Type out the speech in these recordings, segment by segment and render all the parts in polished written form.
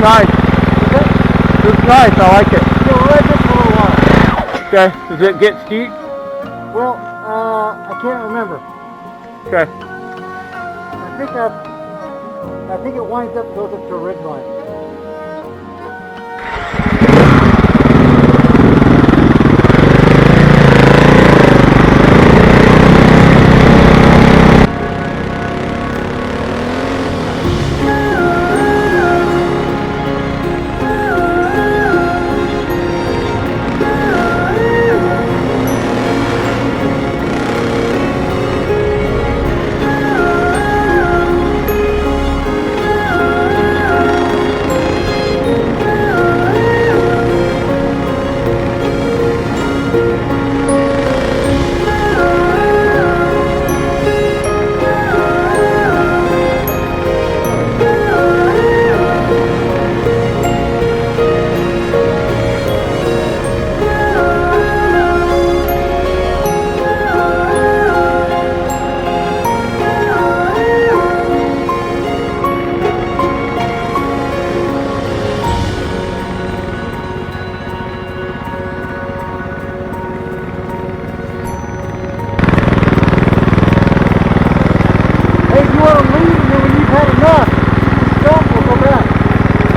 Nice. It's nice, I like it. Okay, does it get steep? Well, I can't remember. Okay. I think it winds up, goes up to a red line.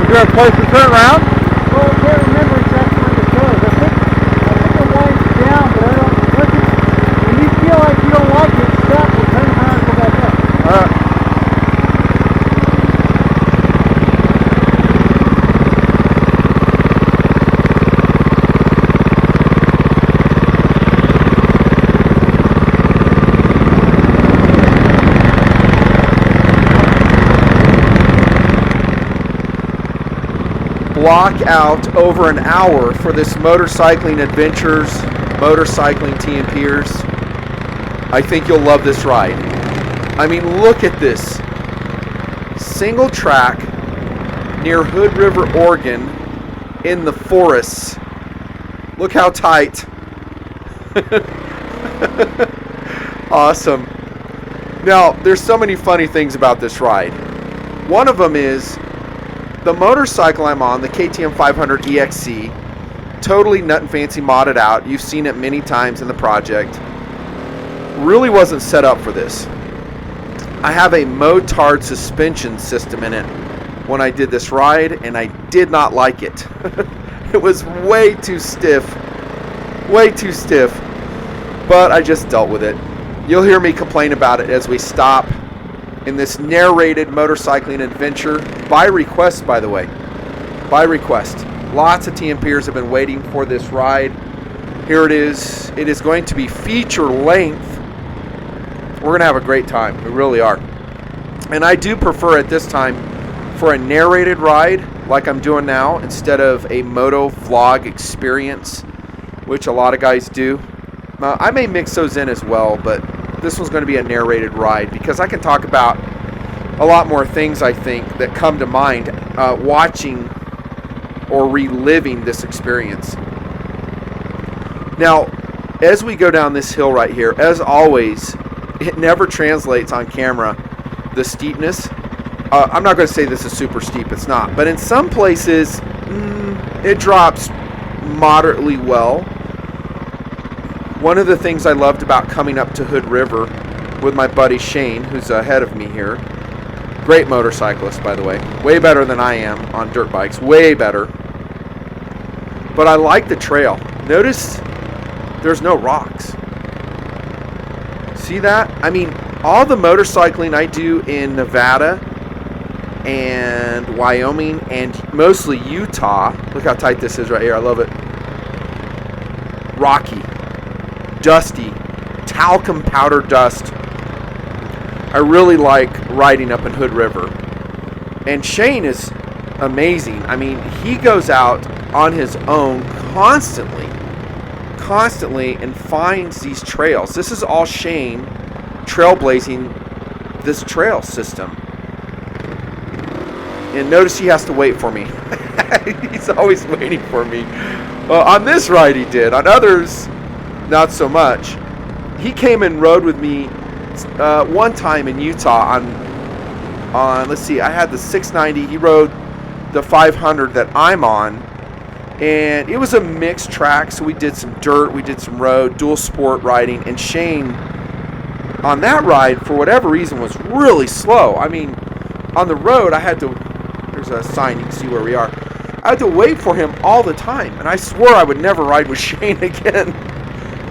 Is there a place to turn around? Well, I can't remember exactly where it goes. I think it winds down, but I don't. When you feel like you don't like it, stop and turn around and go back up. All right. Block out over an hour for this motorcycling adventures, motorcycling TNPrs. I think you'll love this ride. I mean, look at this. Single track near Hood River, Oregon in the forests. Look how tight. Awesome. Now, there's so many funny things about this ride. One of them is the motorcycle I'm on, the KTM 500 EXC, totally Nutnfancy modded out. You've seen it many times in the project. Really wasn't set up for this. I have a motard suspension system in it when I did this ride, and I did not like it. It was way too stiff. Way too stiff. But I just dealt with it. You'll hear me complain about it as we stop in this narrated motorcycling adventure, by request, by the way. By request. Lots of TNPers have been waiting for this ride. Here it is. It is going to be feature length. We're going to have a great time. We really are. And I do prefer at this time for a narrated ride like I'm doing now instead of a moto vlog experience, which a lot of guys do. I may mix those in as well, but this one's going to be a narrated ride because I can talk about a lot more things, I think, that come to mind watching or reliving this experience. Now, as we go down this hill right here, as always, it never translates on camera, the steepness. I'm not going to say this is super steep, it's not. But in some places, it drops moderately well. One of the things I loved about coming up to Hood River with my buddy Shane, who's ahead of me here, great motorcyclist, by the way, way better than I am on dirt bikes, way better. But I like the trail. Notice there's no rocks. See that? I mean, all the motorcycling I do in Nevada and Wyoming and mostly Utah, look how tight this is right here, I love it. Rocky, dusty, talcum powder dust. I really like riding up in Hood River. And Shane is amazing. I mean, he goes out on his own constantly and finds these trails. This is all Shane trailblazing this trail system. And notice he has to wait for me. He's always waiting for me. On this ride he did. On others, not so much. He came and rode with me one time in Utah on let's see, I had the 690. He rode the 500 that I'm on. And it was a mixed track, so we did some dirt, we did some road, dual sport riding, and Shane, on that ride, for whatever reason, was really slow. I mean, on the road, I had to, there's a sign, you can see where we are, I had to wait for him all the time, and I swore I would never ride with Shane again.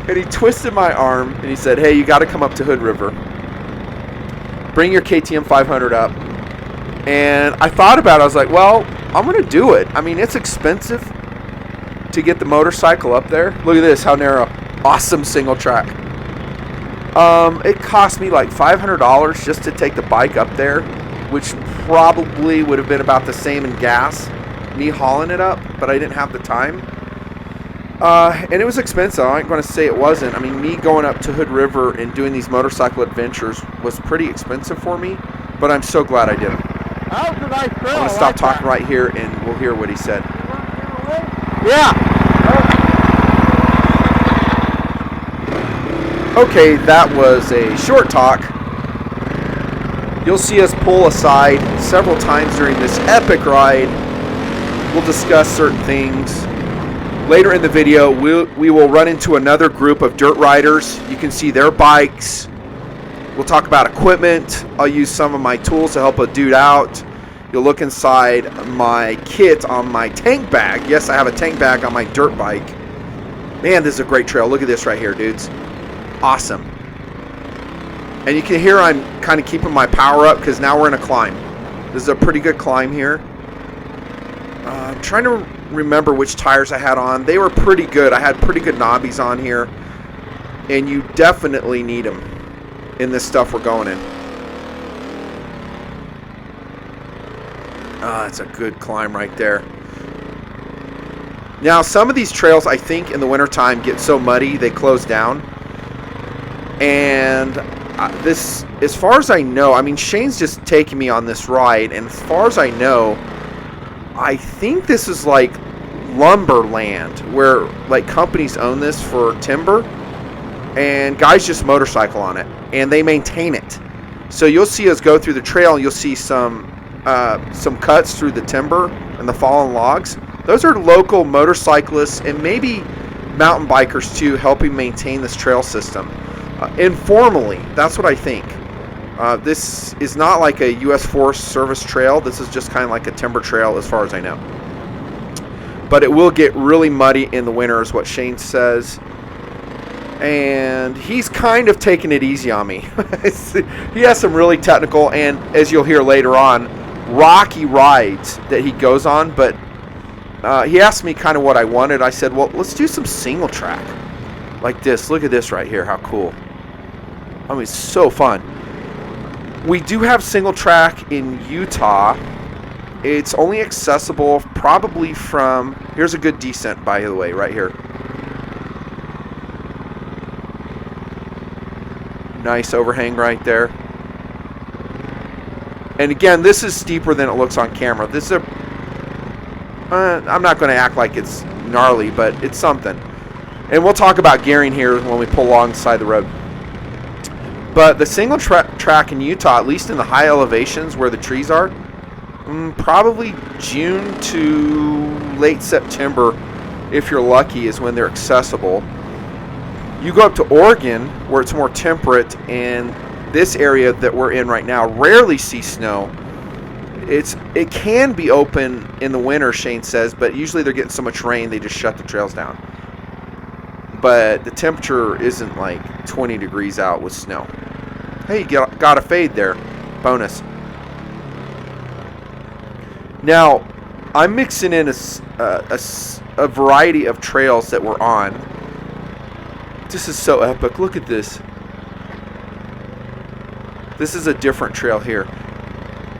And he twisted my arm, and he said, hey, you got to come up to Hood River. Bring your KTM 500 up. And I thought about it, I was like, well, I'm going to do it. I mean, it's expensive to get the motorcycle up there. Look at this, how narrow. Awesome single track. It cost me like $500 just to take the bike up there, which probably would have been about the same in gas, me hauling it up, but I didn't have the time. And it was expensive. I ain't going to say it wasn't. I mean, me going up to Hood River and doing these motorcycle adventures was pretty expensive for me, but I'm so glad I did it. That was a nice trail. I'm going to stop talking right here and we'll hear what he said. Yeah. Okay, that was a short talk. You'll see us pull aside several times during this epic ride. We'll discuss certain things. Later in the video, we will run into another group of dirt riders. You can see their bikes. We'll talk about equipment. I'll use some of my tools to help a dude out. You'll look inside my kit on my tank bag. Yes, I have a tank bag on my dirt bike. Man, this is a great trail. Look at this right here, dudes. Awesome. And you can hear I'm kind of keeping my power up because now we're in a climb. This is a pretty good climb here. I'm trying to remember which tires I had on. They were pretty good. I had pretty good knobbies on here. And you definitely need them in this stuff we're going in. It's a good climb right there. Now, some of these trails, I think, in the wintertime get so muddy, they close down. And this, as far as I know, I mean, Shane's just taking me on this ride. And as far as I know, I think this is like lumber land where, like, companies own this for timber. And guys just motorcycle on it. And they maintain it. So you'll see us go through the trail and you'll see some cuts through the timber and the fallen logs. Those are local motorcyclists and maybe mountain bikers too, helping maintain this trail system informally. That's what I think. This is not like a U.S. Forest Service trail. This is just kind of like a timber trail as far as I know. But it will get really muddy in the winter is what Shane says. And he's kind of taking it easy on me. He has some really technical and, as you'll hear later on, rocky rides that he goes on. But he asked me kind of what I wanted. I said, well, let's do some single track like this. Look at this right here. How cool. I mean, it's so fun. We do have single track in Utah. It's only accessible probably from, here's a good descent, by the way, right here. Nice overhang right there. And again, this is steeper than it looks on camera. This is a, I'm not going to act like it's gnarly, but it's something. And we'll talk about gearing here when we pull alongside the road. But the single track in Utah, at least in the high elevations where the trees are, probably June to late September, if you're lucky, is when they're accessible. You go up to Oregon, where it's more temperate, and this area that we're in right now rarely see snow. It can be open in the winter, Shane says, but usually they're getting so much rain they just shut the trails down. But the temperature isn't like 20 degrees out with snow. Hey, you got a fade there. Bonus. Now, I'm mixing in a variety of trails that we're on. This is so epic. Look at this. This is a different trail here.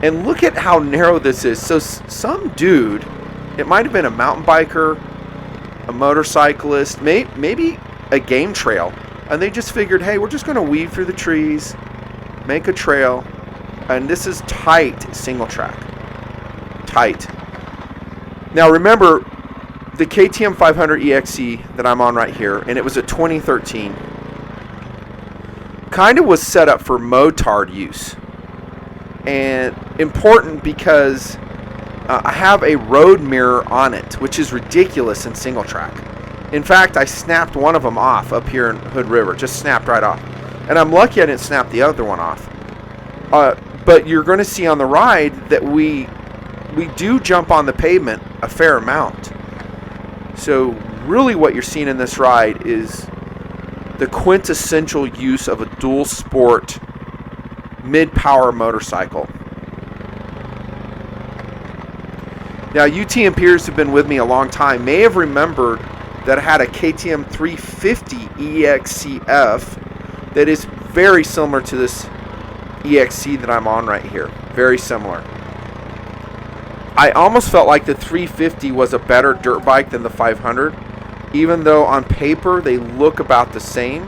And look at how narrow this is. So some dude, it might have been a mountain biker, a motorcyclist, maybe a game trail. And they just figured, hey, we're just going to weave through the trees, make a trail. And this is tight single track. Tight. Now remember, the KTM 500 EXE that I'm on right here, and it was a 2013, kind of was set up for motard use. And important because I have a road mirror on it, which is ridiculous in single track. In fact, I snapped one of them off up here in Hood River, just snapped right off. And I'm lucky I didn't snap the other one off. But you're going to see on the ride that we do jump on the pavement a fair amount. So really what you're seeing in this ride is the quintessential use of a dual sport mid-power motorcycle. Now, you TNPrs have been with me a long time may have remembered that I had a KTM 350 EXCF that is very similar to this EXC that I'm on right here. Very similar. I almost felt like the 350 was a better dirt bike than the 500, even though on paper they look about the same.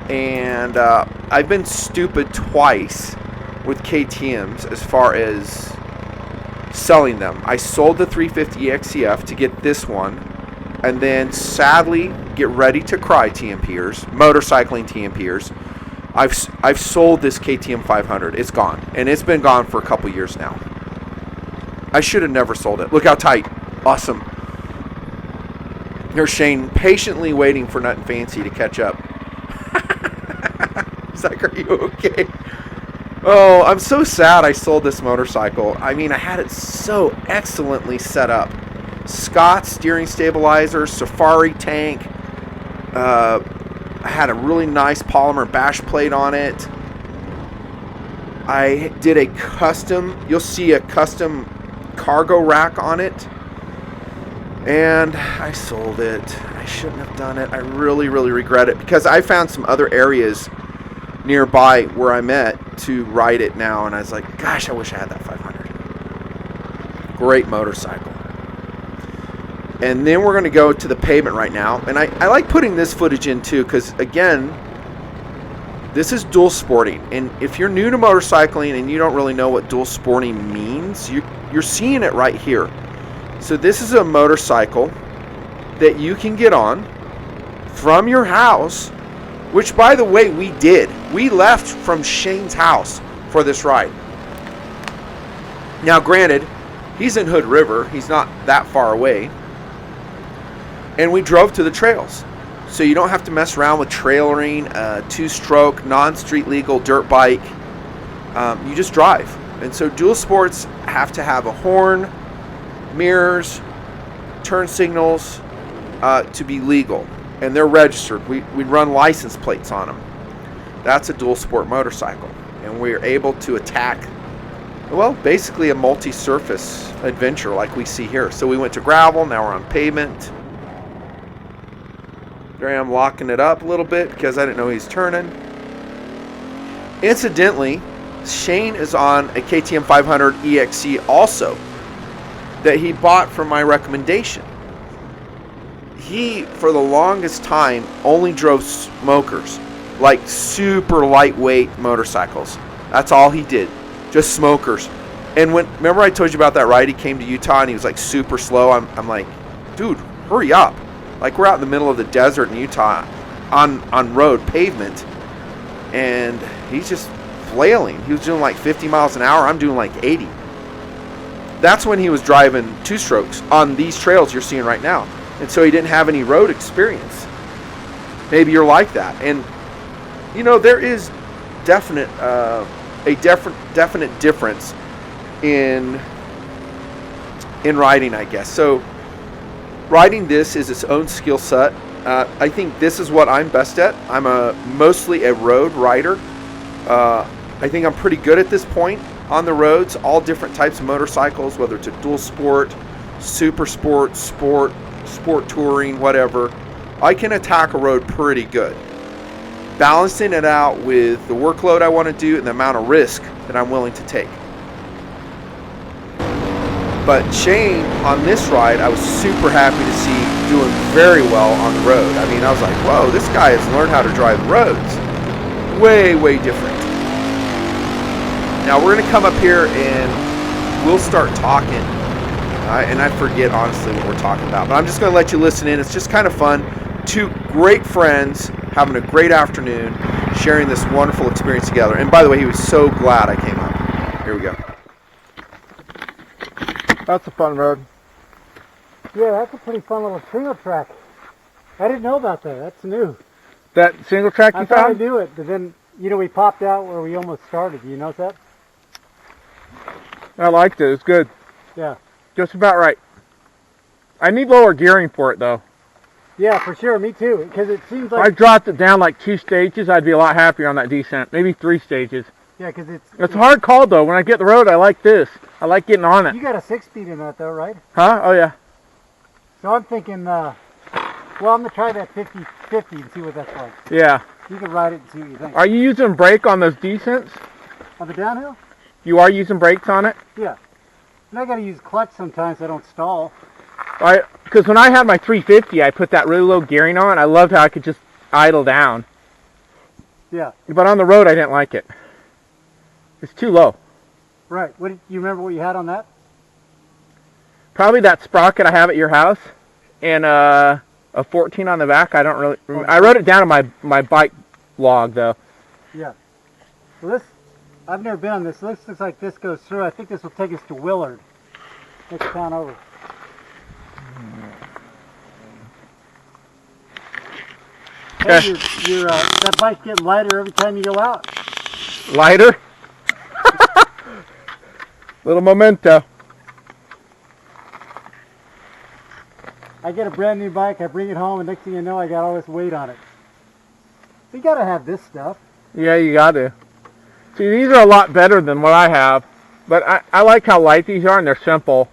And I've been stupid twice with KTMs as far as selling them. I sold the 350 EXCF to get this one, and then sadly, get ready to cry, TNPrs, motorcycling TNPrs. I've sold this KTM 500. It's gone, and it's been gone for a couple years now. I should have never sold it. Look how tight. Awesome. Here's Shane patiently waiting for Nutnfancy to catch up. He's like, are you okay? Oh, I'm so sad I sold this motorcycle. I mean, I had it so excellently set up. Scott steering stabilizer, Safari tank. I had a really nice polymer bash plate on it. I did a custom, you'll see a custom cargo rack on it. And I sold it. I shouldn't have done it. I really, really regret it because I found some other areas nearby where I'm at to ride it now, and I was like, gosh, I wish I had that 500. Great motorcycle. And then we're going to go to the Pavement right now, and I like putting this footage in too because, again, this is dual sporting, and if you're new to motorcycling and you don't really know what dual sporting means, you're seeing it right here. So this is a motorcycle that you can get on from your house, which, by the way, we did. We left from Shane's house for this ride. Now, granted, he's in Hood River. He's not that far away. And we drove to the trails. So you don't have to mess around with trailering, two-stroke, non-street legal dirt bike. You just drive. And so dual sports have to have a horn, mirrors, turn signals to be legal. And they're registered. We run license plates on them. That's a dual sport motorcycle. And we're able to attack, well, basically a multi-surface adventure like we see here. So we went to gravel, now we're on pavement. There I am locking it up a little bit because I didn't know he's turning. Incidentally, Shane is on a KTM 500 EXC also that he bought from my recommendation. He, for the longest time, only drove smokers, like super lightweight motorcycles. That's all he did, just smokers. And remember I told you about that ride? He came to Utah and he was like super slow. I'm like, dude, hurry up. Like, we're out in the middle of the desert in Utah on road pavement, and he's just flailing. He was doing like 50 miles an hour. I'm doing like 80. That's when he was driving two strokes on these trails you're seeing right now. And so he didn't have any road experience. maybe you're like that. And you know, there is definite difference in riding, I guess. So riding this is its own skill set. I think this is what I'm best at. I'm mostly a road rider. I think I'm pretty good at this point on the roads, all different types of motorcycles, whether it's a dual sport, super sport, sport touring, whatever. I can attack a road pretty good. Balancing it out with the workload I want to do and the amount of risk that I'm willing to take. But Shane, on this ride, I was super happy to see doing very well on the road. I mean, I was like, whoa, this guy has learned how to drive the roads. Way, way different. Now, we're going to come up here and we'll start talking. And I forget, honestly, what we're talking about. But I'm just going to let you listen in. It's just kind of fun. Two great friends having a great afternoon, sharing this wonderful experience together. And by the way, he was so glad I came up. Here we go. That's a fun road. Yeah, that's a pretty fun little single track. I didn't know about that. That's new. That single track you I thought I found? knew it, but then, you know, we popped out where we almost started. You notice that? I liked it. It's good. Yeah. Just about right. I need lower gearing for it, though. Yeah, for sure. Me too. Because it seems If I like... dropped it down like 2 stages, I'd be a lot happier on that descent. Maybe 3 stages. Yeah, because It's a hard call, though. When I get the road, I like this. I like getting on it. You got a 6-speed in that, though, right? Huh? Oh, yeah. So I'm thinking, well, I'm going to try that 50-50 and see what that's like. Yeah. You can ride it and see what you think. Are you using brake on those descents? On the downhill? You are using brakes on it? Yeah. And I got to use clutch sometimes so I don't stall. Because when I had my 350, I put that really low gearing on. I loved how I could just idle down. Yeah. But on the road, I didn't like it. It's too low. Right. What you remember what you had on that? Probably that sprocket I have at your house, and a 14 on the back. I don't really remember. I wrote it down on my bike log, though. Yeah. Well, this, I've never been on this. This looks like this goes through. I think this will take us to Willard. Next town over. Hey, that bike's getting lighter every time you go out. Lighter? Little memento. I get a brand new bike, I bring it home, and next thing you know, I got all this weight on it. You gotta have this stuff. Yeah, you got to. See, these are a lot better than what I have, but I like how light these are, and they're simple.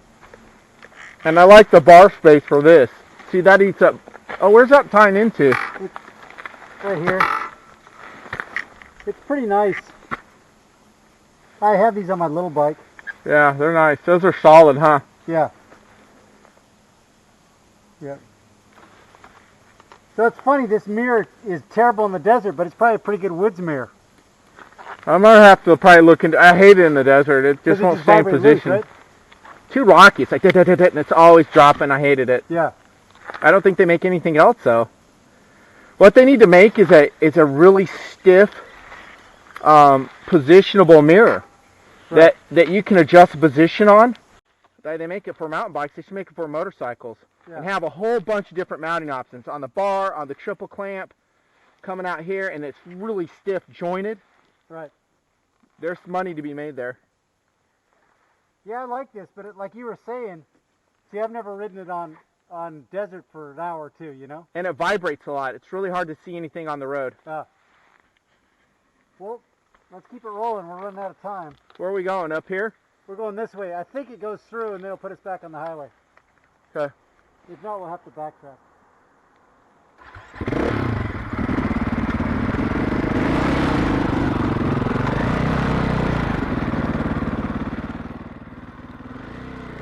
And I like the bar space for this. See, that eats up... Oh, where's that tying into? It's right here. It's pretty nice. I have these on my little bike. Yeah, they're nice. Those are solid, huh? Yeah. Yeah. So it's funny, this mirror is terrible in the desert, but it's probably a pretty good woods mirror. I'm going to have to probably look into... I hate it in the desert. It just won't stay in vibrate position. loose, right? Too rocky. It's like... And it's always dropping. I hated it. Yeah. I don't think they make anything else, though. What they need to make is a really stiff, positionable mirror. Right. That you can adjust the position on. They make it for mountain bikes. They should make it for motorcycles. Yeah. And have a whole bunch of different mounting options. On the bar, on the triple clamp, coming out here, and it's really stiff jointed. Right. There's money to be made there. Yeah, I like this, but like you were saying, see, I've never ridden it on desert for an hour or two, you know? And it vibrates a lot. It's really hard to see anything on the road. Well, let's keep it rolling. We're running out of time. Where are we going? Up here? We're going this way. I think it goes through and they'll put us back on the highway. Okay. If not, we'll have to backtrack.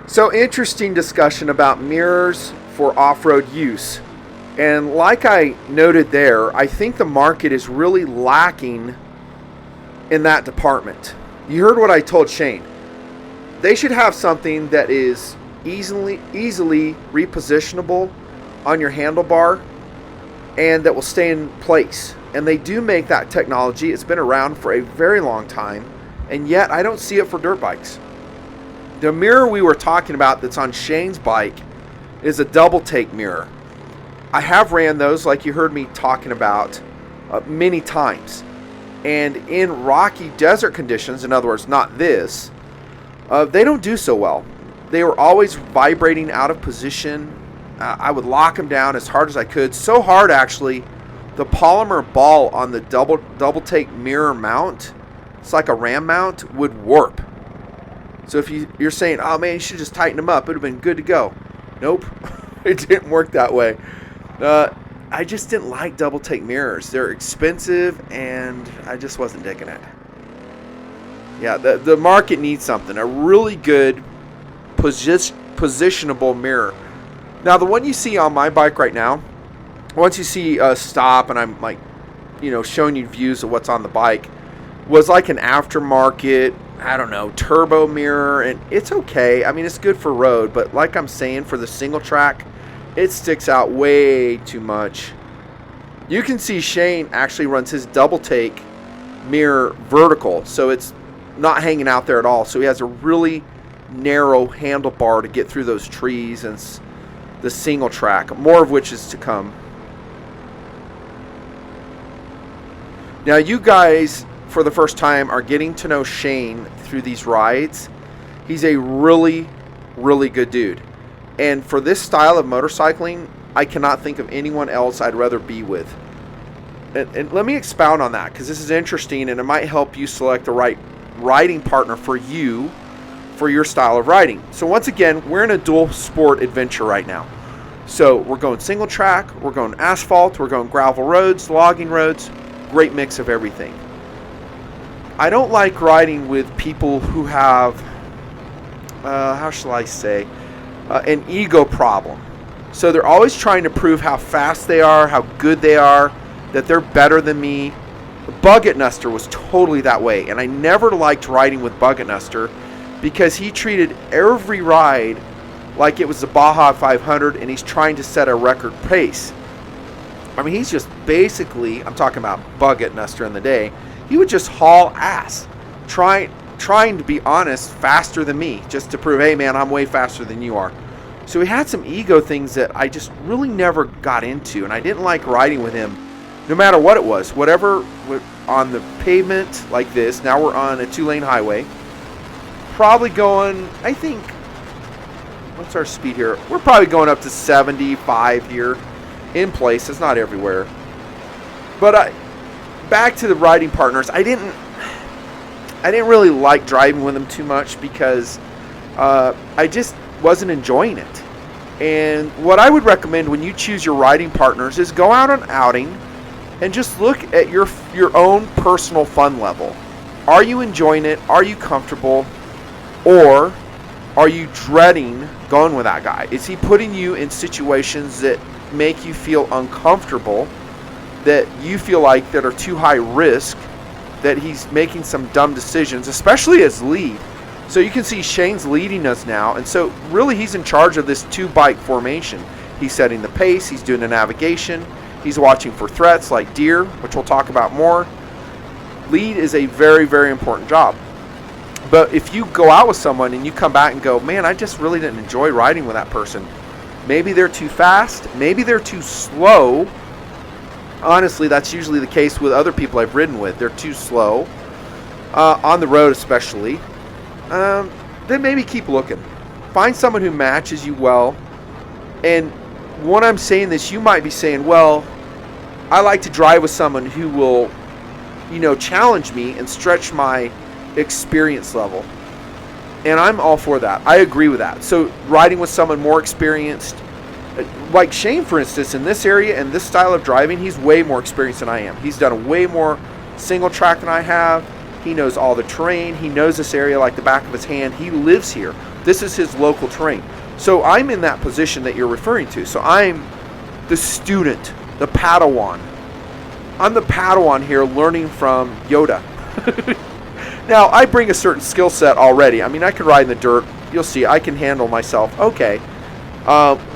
So interesting discussion about mirrors for off-road use. And like I noted there, I think the market is really lacking in that department. You heard what I told Shane. They should have something that is easily repositionable on your handlebar and that will stay in place. And they do make that technology. It's been around for a very long time, and yet I don't see it for dirt bikes. The mirror we were talking about that's on Shane's bike is a Doubletake mirror. I have ran those, like you heard me talking about, many times. And in rocky desert conditions, in other words, not this, they don't do so well. They were always vibrating out of position. I would lock them down as hard as I could. So hard, actually, the polymer ball on the Doubletake mirror mount, it's like a ram mount, would warp. So if you're saying, oh man, you should just tighten them up, it would have been good to go. Nope, it didn't work that way. I just didn't like Doubletake mirrors. They're expensive, and I just wasn't digging it. Yeah, the market needs something. A really good positionable mirror. Now, the one you see on my bike right now, once you see stop, and I'm like, showing you views of what's on the bike, was like an aftermarket, I don't know, turbo mirror, and it's okay. I mean, it's good for road, but like I'm saying, for the single track, it sticks out way too much. You can see Shane actually runs his Doubletake mirror vertical, so it's not hanging out there at all. So he has a really narrow handlebar to get through those trees and the single track, more of which is to come. Now you guys, for the first time, are getting to know Shane through these rides. He's a really, really good dude. And for this style of motorcycling, I cannot think of anyone else I'd rather be with. And let me expound on that, because this is interesting, and it might help you select the right riding partner for you, for your style of riding. So once again, we're in a dual sport adventure right now. So we're going single track, we're going asphalt, we're going gravel roads, logging roads, great mix of everything. I don't like riding with people who have, how shall I say, an ego problem. So they're always trying to prove how fast they are, how good they are, that they're better than me. Bucket Nuster was totally that way, and I never liked riding with Bucket Nuster because he treated every ride like it was the Baja 500, and he's trying to set a record pace. I mean, he's just basically, I'm talking about Bucket Nuster in the day, he would just haul ass, trying to be honest, faster than me, just to prove, hey man, I'm way faster than you are. So he had some ego things that I just really never got into, and I didn't like riding with him, no matter what it was. Whatever, on the pavement like this, now we're on a 2-lane highway, probably going, I think, what's our speed here? We're probably going up to 75 here in places, not everywhere. But back to the riding partners, I didn't really like driving with them too much because I just wasn't enjoying it. And what I would recommend when you choose your riding partners is go out on outing and just look at your own personal fun level. Are you enjoying it? Are you comfortable? Or are you dreading going with that guy? Is he putting you in situations that make you feel uncomfortable, that you feel like that are too high risk, that he's making some dumb decisions, especially as lead? So you can see Shane's leading us now, and so really he's in charge of this 2-bike formation. He's setting the pace, he's doing the navigation, he's watching for threats like deer, which we'll talk about more. Lead is a very, very important job. But if you go out with someone and you come back and go, man, I just really didn't enjoy riding with that person. Maybe they're too fast, maybe they're too slow. Honestly, that's usually the case with other people I've ridden with. They're too slow, on the road especially. Then maybe keep looking. Find someone who matches you well. And when I'm saying this, you might be saying, well, I like to drive with someone who will, challenge me and stretch my experience level. And I'm all for that. I agree with that. So riding with someone more experienced, like Shane, for instance, in this area and this style of driving, he's way more experienced than I am. He's done way more single track than I have. He knows all the terrain. He knows this area like the back of his hand. He lives here. This is his local terrain. So I'm in that position that you're referring to. So I'm the student, the Padawan. I'm the Padawan here learning from Yoda. Now, I bring a certain skill set already. I mean, I can ride in the dirt. You'll see, I can handle myself okay.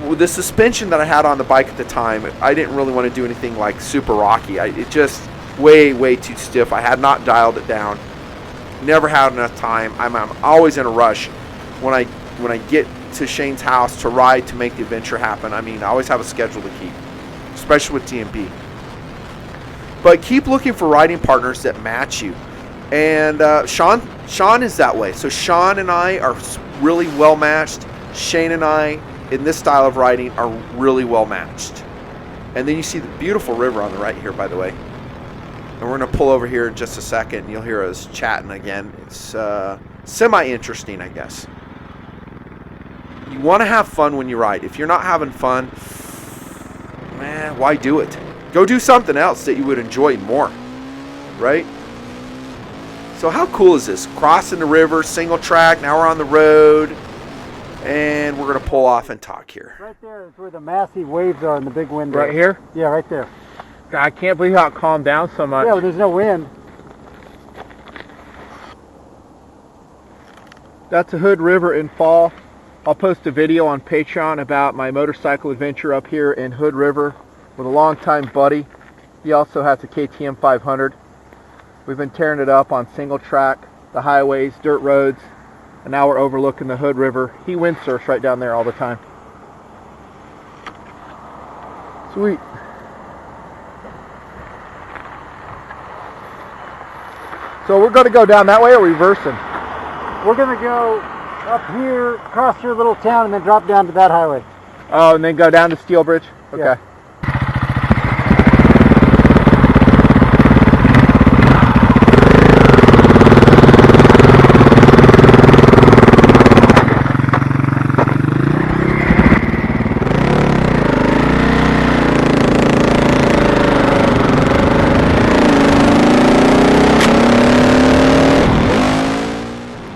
With the suspension that I had on the bike at the time, I didn't really want to do anything like super rocky. It just way too stiff. I had not dialed it down. Never had enough time. I'm always in a rush when I get to Shane's house to ride to make the adventure happen. I mean, I always have a schedule to keep. especially with TNP. But keep looking for riding partners that match you. And Sean is that way. So Sean and I are really well matched. Shane and I, in this style of riding, are really well matched. And then you see the beautiful river on the right here, by the way. And we're going to pull over here in just a second, and you'll hear us chatting again. It's semi-interesting, I guess. You want to have fun when you ride. If you're not having fun, man, why do it? Go do something else that you would enjoy more, right? So how cool is this? Crossing the river, single track, now we're on the road. And we're going to pull off and talk here. Right there is where the massive waves are in the big window. Right here? Yeah, right there. God, I can't believe how it calmed down so much. Yeah, well, there's no wind. That's the Hood River in fall. I'll post a video on Patreon about my motorcycle adventure up here in Hood River with a longtime buddy. He also has a KTM 500. We've been tearing it up on single track, the highways, dirt roads, and now we're overlooking the Hood River. He windsurfs right down there all the time. Sweet. So we're going to go down that way or reversing? We're going to go up here, across your little town, and then drop down to that highway. Oh, and then go down to Steel Bridge? Okay. Yeah.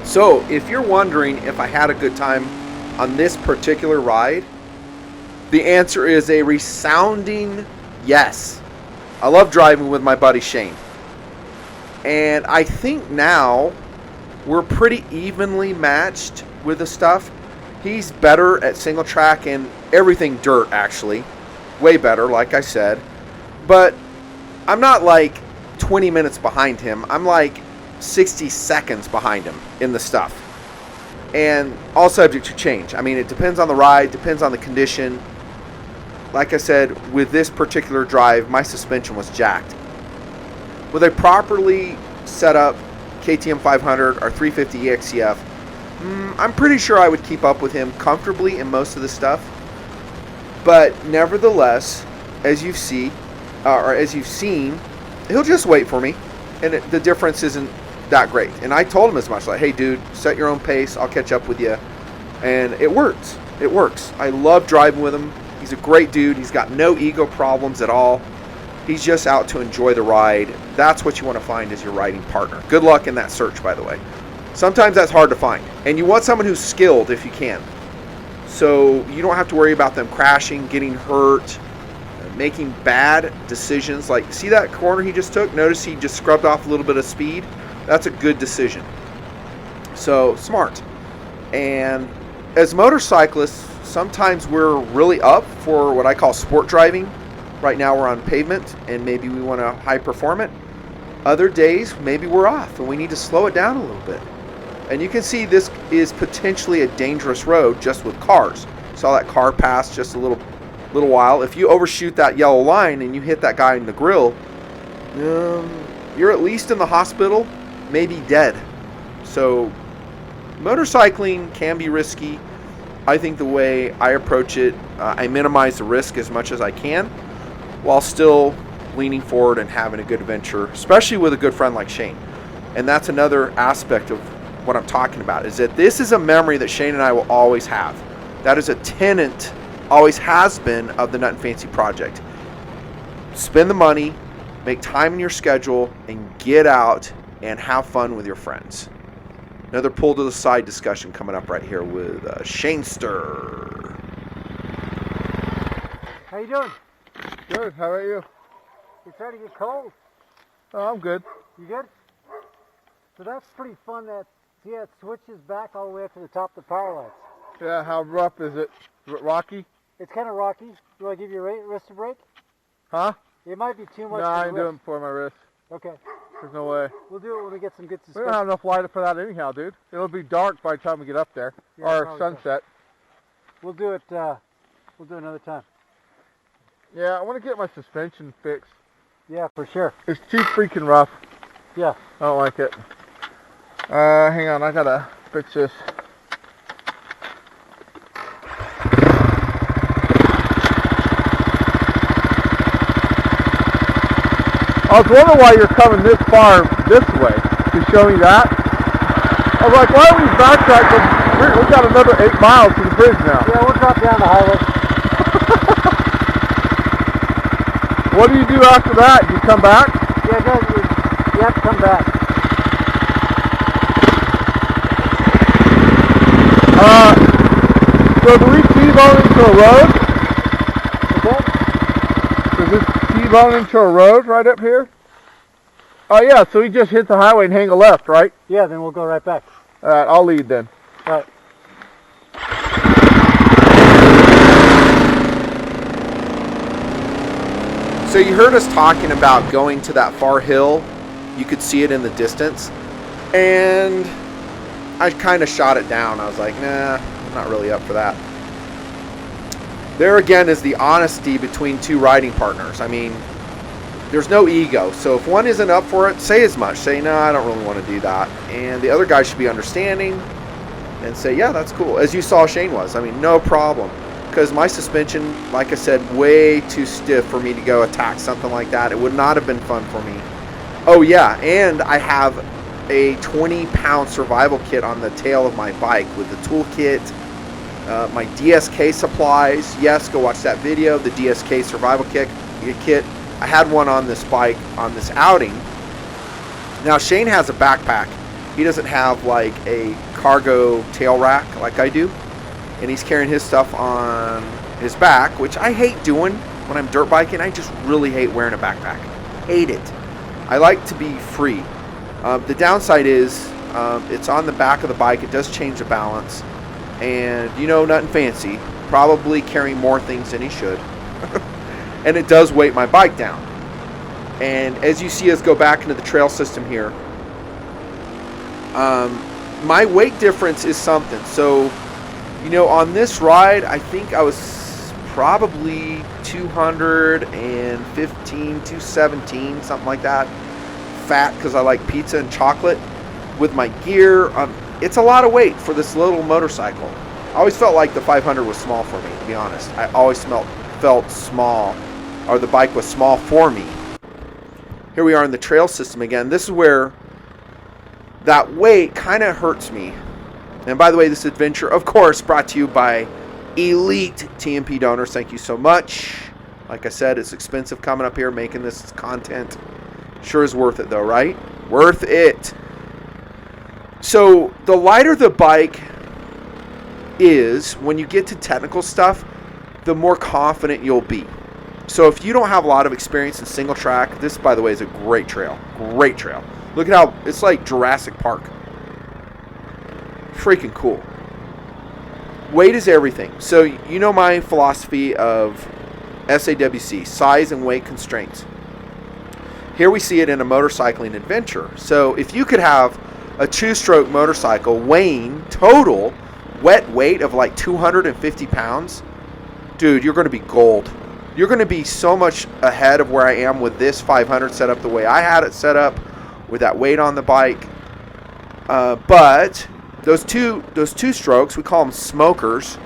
So, if you're wondering if I had a good time on this particular ride, the answer is a resounding yes. I love driving with my buddy Shane. And I think now we're pretty evenly matched with the stuff. He's better at single track and everything dirt, actually. Way better, like I said. But I'm not like 20 minutes behind him. I'm like 60 seconds behind him in the stuff, and all subject to change. I mean, it depends on the ride, depends on the condition. Like I said, with this particular drive, my suspension was jacked. With a properly set up KTM 500 or 350 EXCF, I'm pretty sure I would keep up with him comfortably in most of the stuff. But nevertheless, as you've seen, he'll just wait for me, and the difference isn't that great. And I told him as much, like, hey dude, set your own pace, I'll catch up with you. And it works. It works. I love driving with him. He's a great dude. He's got no ego problems at all. He's just out to enjoy the ride. That's what you want to find as your riding partner. Good luck in that search, by the way. Sometimes that's hard to find, and you want someone who's skilled if you can, so you don't have to worry about them crashing, getting hurt, making bad decisions. Like, see that corner he just took? Notice he just scrubbed off a little bit of speed. That's a good decision. So, smart. And as motorcyclists, sometimes we're really up for what I call sport driving. Right now we're on pavement, and maybe we want to high perform it. Other days, maybe we're off, and we need to slow it down a little bit. And you can see this is potentially a dangerous road just with cars. Saw that car pass just a little while. If you overshoot that yellow line and you hit that guy in the grill, you're at least in the hospital, maybe dead. So motorcycling can be risky. I think the way I approach it, I minimize the risk as much as I can while still leaning forward and having a good adventure, especially with a good friend like Shane. And that's another aspect of what I'm talking about, is that this is a memory that Shane and I will always have. That is a tenet, always has been, of the Nutnfancy project. Spend the money, make time in your schedule, and get out and have fun with your friends. Another pull to the side discussion coming up right here with Shanester. How you doing? Good. How about you? You starting to get cold? Oh, I'm good. You good? So that's pretty fun. That, see, it switches back all the way up to the top of the power lights. Yeah, how rough is it? Is it rocky? It's kind of rocky. Do I give you a wrist a break? Huh? It might be too much. No, for I the ain't wrist. doing it for my wrist. Okay. There's no way. We'll do it when we get some good We suspension. don't have enough light for that anyhow, dude. It'll be dark by the time we get up there. Yeah, or probably sunset. We'll do it. We'll do it another time. Yeah, I want to get my suspension fixed. Yeah, for sure. It's too freaking rough. Yeah. I don't like it. Hang on, I gotta fix this. I was wondering why you're coming this far this way to show me that. I was like, why don't we backtrack? We got another 8 miles to the bridge now. Yeah, we'll drop down the highway. What do you do after that? Do you come back? Yeah, no, you have to come back. So do we T-bone into a road? Okay. Does this T-bone into a road right up here? Oh yeah, so we just hit the highway and hang a left, right? Yeah, then we'll go right back. Alright, I'll lead then. All right. So you heard us talking about going to that far hill. You could see it in the distance. And I kind of shot it down. I was like, nah, I'm not really up for that. There again is the honesty between two riding partners. I mean, there's no ego. So if one isn't up for it, say as much. Say, no, I don't really want to do that. And the other guy should be understanding and say, yeah, that's cool. As you saw Shane was. I mean, no problem. Because my suspension, like I said, way too stiff for me to go attack something like that. It would not have been fun for me. Oh, yeah, and I have a 20-pound survival kit on the tail of my bike with the toolkit, my DSK supplies. Yes, go watch that video, the DSK survival kit. I had one on this bike on this outing. Now, Shane has a backpack. He doesn't have like a cargo tail rack like I do. And he's carrying his stuff on his back, which I hate doing when I'm dirt biking. I just really hate wearing a backpack. Hate it. I like to be free. The downside is it's on the back of the bike. It does change the balance. And, you know, Nutnfancy, probably carrying more things than he should. And it does weight my bike down. And as you see us go back into the trail system here, my weight difference is something. So, you know, on this ride, I think I was probably 215, 217, something like that. Fat because I like pizza and chocolate. With my gear, it's a lot of weight for this little motorcycle. I always felt like the 500 was small for me, to be honest. I always felt small, or the bike was small for me. Here we are in the trail system again. This is where that weight kind of hurts me. And by the way, this adventure, of course, brought to you by Elite TNP donors. Thank you so much. Like I said, it's expensive coming up here making this content. Sure is worth it though, right? Worth it. So the lighter the bike is, when you get to technical stuff, the more confident you'll be. So if you don't have a lot of experience in single track, this, by the way, is a great trail. Great trail. Look at how it's like Jurassic Park. Freaking cool. Weight is everything. So you know my philosophy of SAWC, size and weight constraints. Here we see it in a motorcycling adventure. So if you could have a two-stroke motorcycle weighing total wet weight of like 250 pounds, dude, you're going to be gold. You're going to be so much ahead of where I am with this 500 set up the way I had it set up with that weight on the bike. But those two strokes, we call them smokers,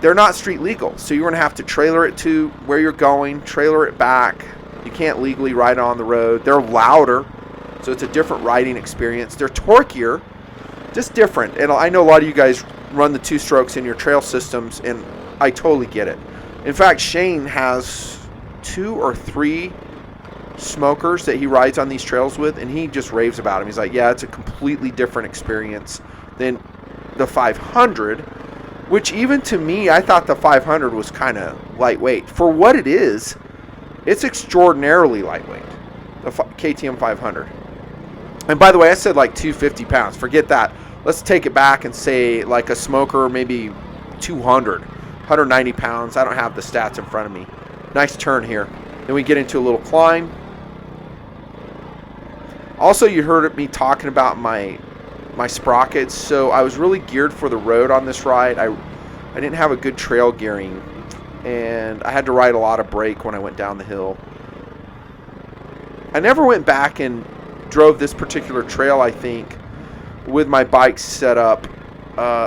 they're not street legal. So you're going to have to trailer it to where you're going, trailer it back. You can't legally ride on the road. They're louder, so it's a different riding experience. They're torqueier, just different. And I know a lot of you guys run the two strokes in your trail systems, and I totally get it. In fact, Shane has 2 or 3 smokers that he rides on these trails with, and he just raves about them. He's like, yeah, it's a completely different experience than the 500, which even to me, I thought the 500 was kind of lightweight. For what it is, it's extraordinarily lightweight, the KTM 500. And by the way, I said like 250 pounds. Forget that. Let's take it back and say like a smoker, maybe 200, 190 pounds. I don't have the stats in front of me. Nice turn here. Then we get into a little climb. Also, you heard me talking about my sprockets. So I was really geared for the road on this ride. I didn't have a good trail gearing and I had to ride a lot of brake when I went down the hill. I never went back and drove this particular trail, I think, with my bike set up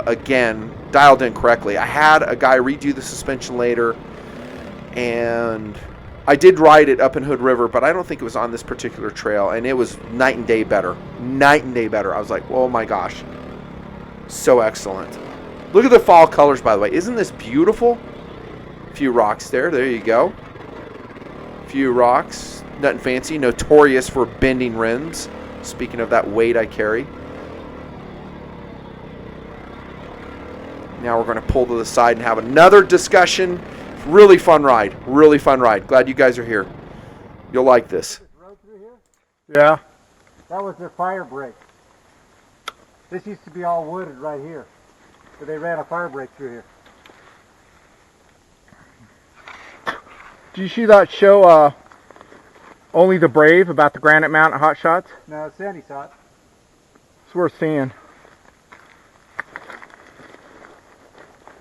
again, dialed in correctly. I had a guy redo the suspension later, and I did ride it up in Hood River, but I don't think it was on this particular trail, and it was night and day better. Night and day better. I was like, oh my gosh. So excellent. Look at the fall colors, by the way. Isn't this beautiful? A few rocks there. There you go. A few rocks. Nutnfancy, notorious for bending rims. Speaking of that weight I carry. Now we're going to pull to the side and have another discussion. Really fun ride. Really fun ride. Glad you guys are here. You'll like this. Road through here? Yeah. That was their fire break. This used to be all wooded right here. But they ran a fire break through here. Do you see that show, Only the Brave, about the Granite Mountain hot shots? No, Sandy saw it. It's worth seeing.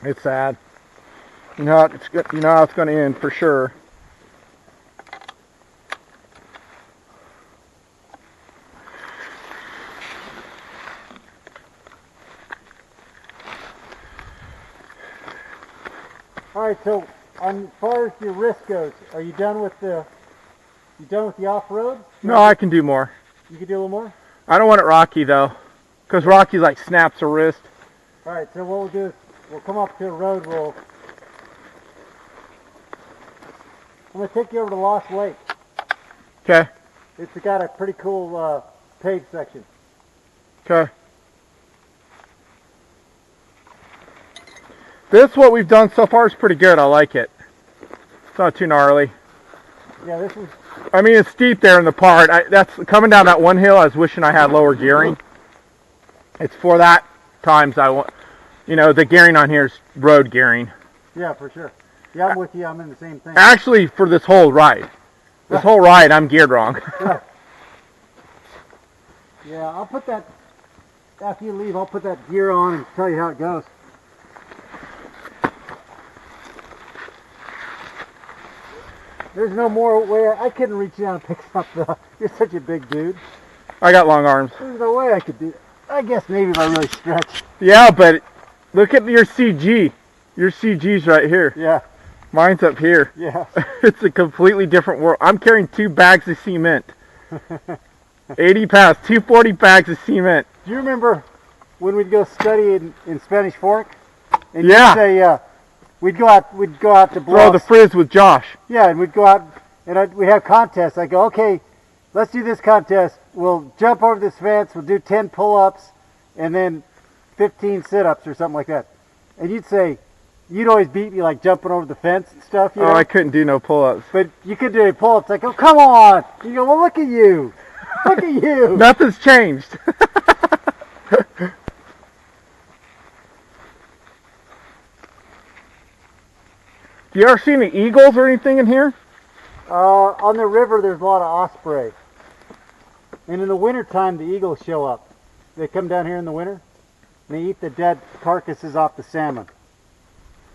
It's sad. You know how it's going to end for sure. All right, so as far as your wrist goes, are you done with the off-road? No, I can do more. You can do a little more? I don't want it rocky though, because rocky like snaps a wrist. All right, so what we'll do is we'll come up to a road. I'm going to take you over to Lost Lake. Okay. It's got a pretty cool paved section. Okay. This, what we've done so far, is pretty good. I like it. It's not too gnarly. Yeah, this is... I mean, it's steep there in the part. That's coming down that one hill. I was wishing I had lower gearing. It's for that times I want. You know, the gearing on here is road gearing. Yeah, for sure. Yeah, I'm with you. I'm in the same thing. Actually, for this whole ride. This whole ride, I'm geared wrong. Right. Yeah, I'll put that, after you leave, I'll put that gear on and tell you how it goes. There's no more way, I couldn't reach down and pick up you're such a big dude. I got long arms. There's no way I could do it. I guess maybe if I really stretch. Yeah, but look at your CG. Your CG's right here. Yeah. Mine's up here. Yeah. It's a completely different world. I'm carrying 2 bags of cement. 80 pounds, 240 bags of cement. Do you remember when we'd go study in Spanish Fork? And Yeah. you'd say, we'd go out to bluffs. Throw the frizz with Josh. Yeah, and we'd go out and we'd have contests. I go, okay, let's do this contest. We'll jump over this fence. We'll do 10 pull-ups and then 15 sit-ups or something like that. And you'd always beat me like jumping over the fence and stuff. You know? Oh, I couldn't do no pull-ups. But you could do any pull-ups. I go, come on. You go, well, look at you. Look at you. Nothing's changed. Do you ever see any eagles or anything in here? On the river, there's a lot of osprey. And in the wintertime, the eagles show up. They come down here in the winter, and they eat the dead carcasses off the salmon.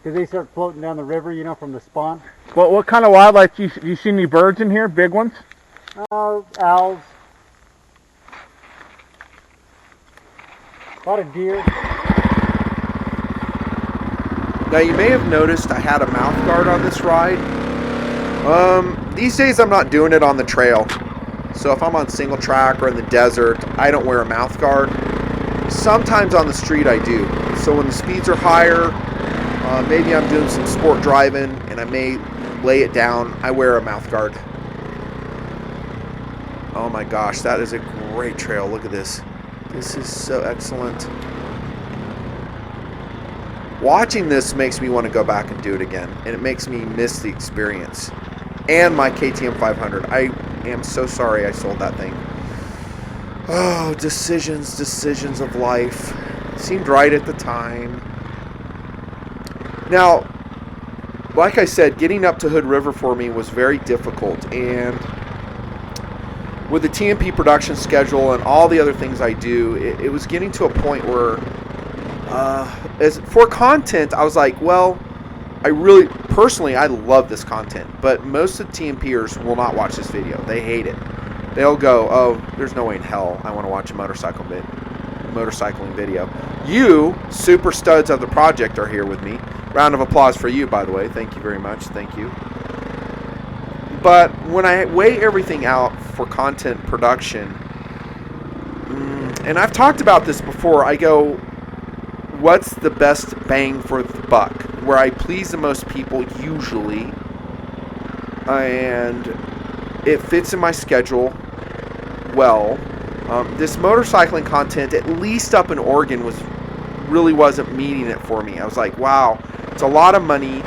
Because they start floating down the river, you know, from the spawn. What kind of wildlife do you see any birds in here? Big ones? Owls. A lot of deer. Now you may have noticed I had a mouth guard on this ride. These days I'm not doing it on the trail. So if I'm on single track or in the desert, I don't wear a mouth guard. Sometimes on the street I do. So when the speeds are higher, maybe I'm doing some sport driving and I may lay it down, I wear a mouth guard. Oh my gosh, that is a great trail. Look at this. This is so excellent. Watching this makes me want to go back and do it again, and it makes me miss the experience. And my KTM 500. I am so sorry I sold that thing. Oh, decisions of life. Seemed right at the time. Now, like I said, getting up to Hood River for me was very difficult, and with the TNP production schedule and all the other things I do, it was getting to a point where, as for content, I was like, well, I really personally, I love this content, but most of the TNPrs will not watch this video. They hate it. They'll go, oh, there's no way in hell I want to watch a motorcycling video. You, super studs of the project, are here with me. Round of applause for you, by the way. Thank you very much. Thank you. But when I weigh everything out for content production, and I've talked about this before, I go, what's the best bang for the buck? Where I please the most people usually, and it fits in my schedule well. This motorcycling content, at least up in Oregon, really wasn't meeting it for me. I was like, wow, it's a lot of money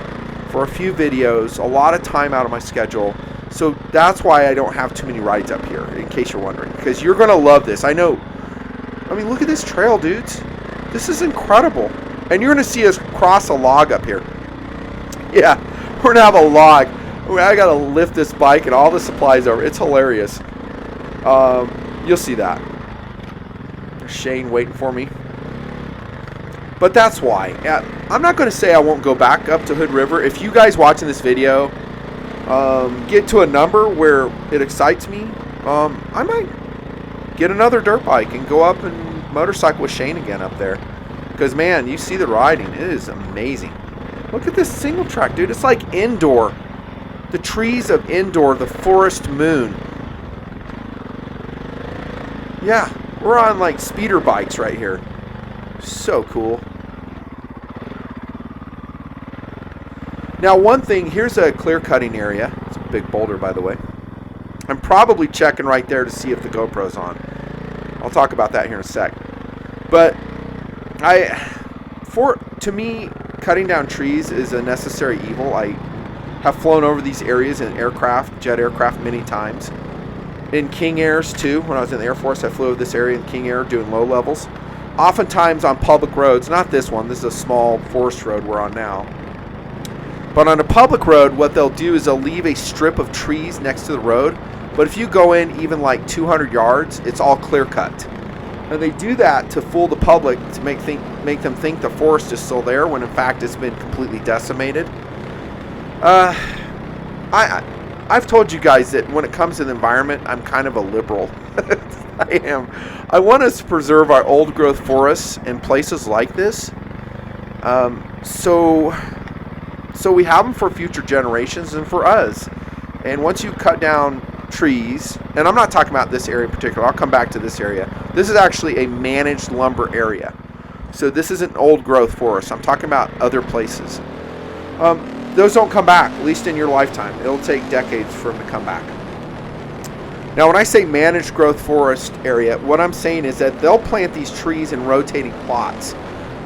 for a few videos, a lot of time out of my schedule. So that's why I don't have too many rides up here, in case you're wondering. Because you're going to love this. I know. I mean, look at this trail, dudes. This is incredible. And you're going to see us cross a log up here. Yeah, we're going to have a log. I got to lift this bike and all the supplies over. It's hilarious. You'll see that. There's Shane waiting for me. But that's why. I'm not going to say I won't go back up to Hood River. If you guys watching this video get to a number where it excites me, I might get another dirt bike and go up and motorcycle with Shane again up there. Because, man, you see the riding. It is amazing. Look at this single track, dude. It's like indoor. The trees of indoor, the forest moon. Yeah, we're on like speeder bikes right here. So cool. Now, one thing, here's a clear cutting area. It's a big boulder, by the way. I'm probably checking right there to see if the GoPro's on. I'll talk about that here in a sec. But to me, cutting down trees is a necessary evil. I have flown over these areas in jet aircraft many times. In King Airs too. When I was in the Air Force, I flew over this area in King Air doing low levels. Oftentimes on public roads, not this one, this is a small forest road we're on now. But on a public road, what they'll do is they'll leave a strip of trees next to the road. But if you go in even like 200 yards, it's all clear cut. And they do that to fool the public, to make them think the forest is still there, when in fact it's been completely decimated. I've told you guys that when it comes to the environment, I'm kind of a liberal. I am. I want us to preserve our old growth forests in places like this. So we have them for future generations and for us. And once you cut down trees, and I'm not talking about this area in particular, I'll come back to this area. This is actually a managed lumber area. So this isn't old growth forest. I'm talking about other places. Those don't come back, at least in your lifetime. It'll take decades for them to come back. Now, when I say managed growth forest area, what I'm saying is that they'll plant these trees in rotating plots,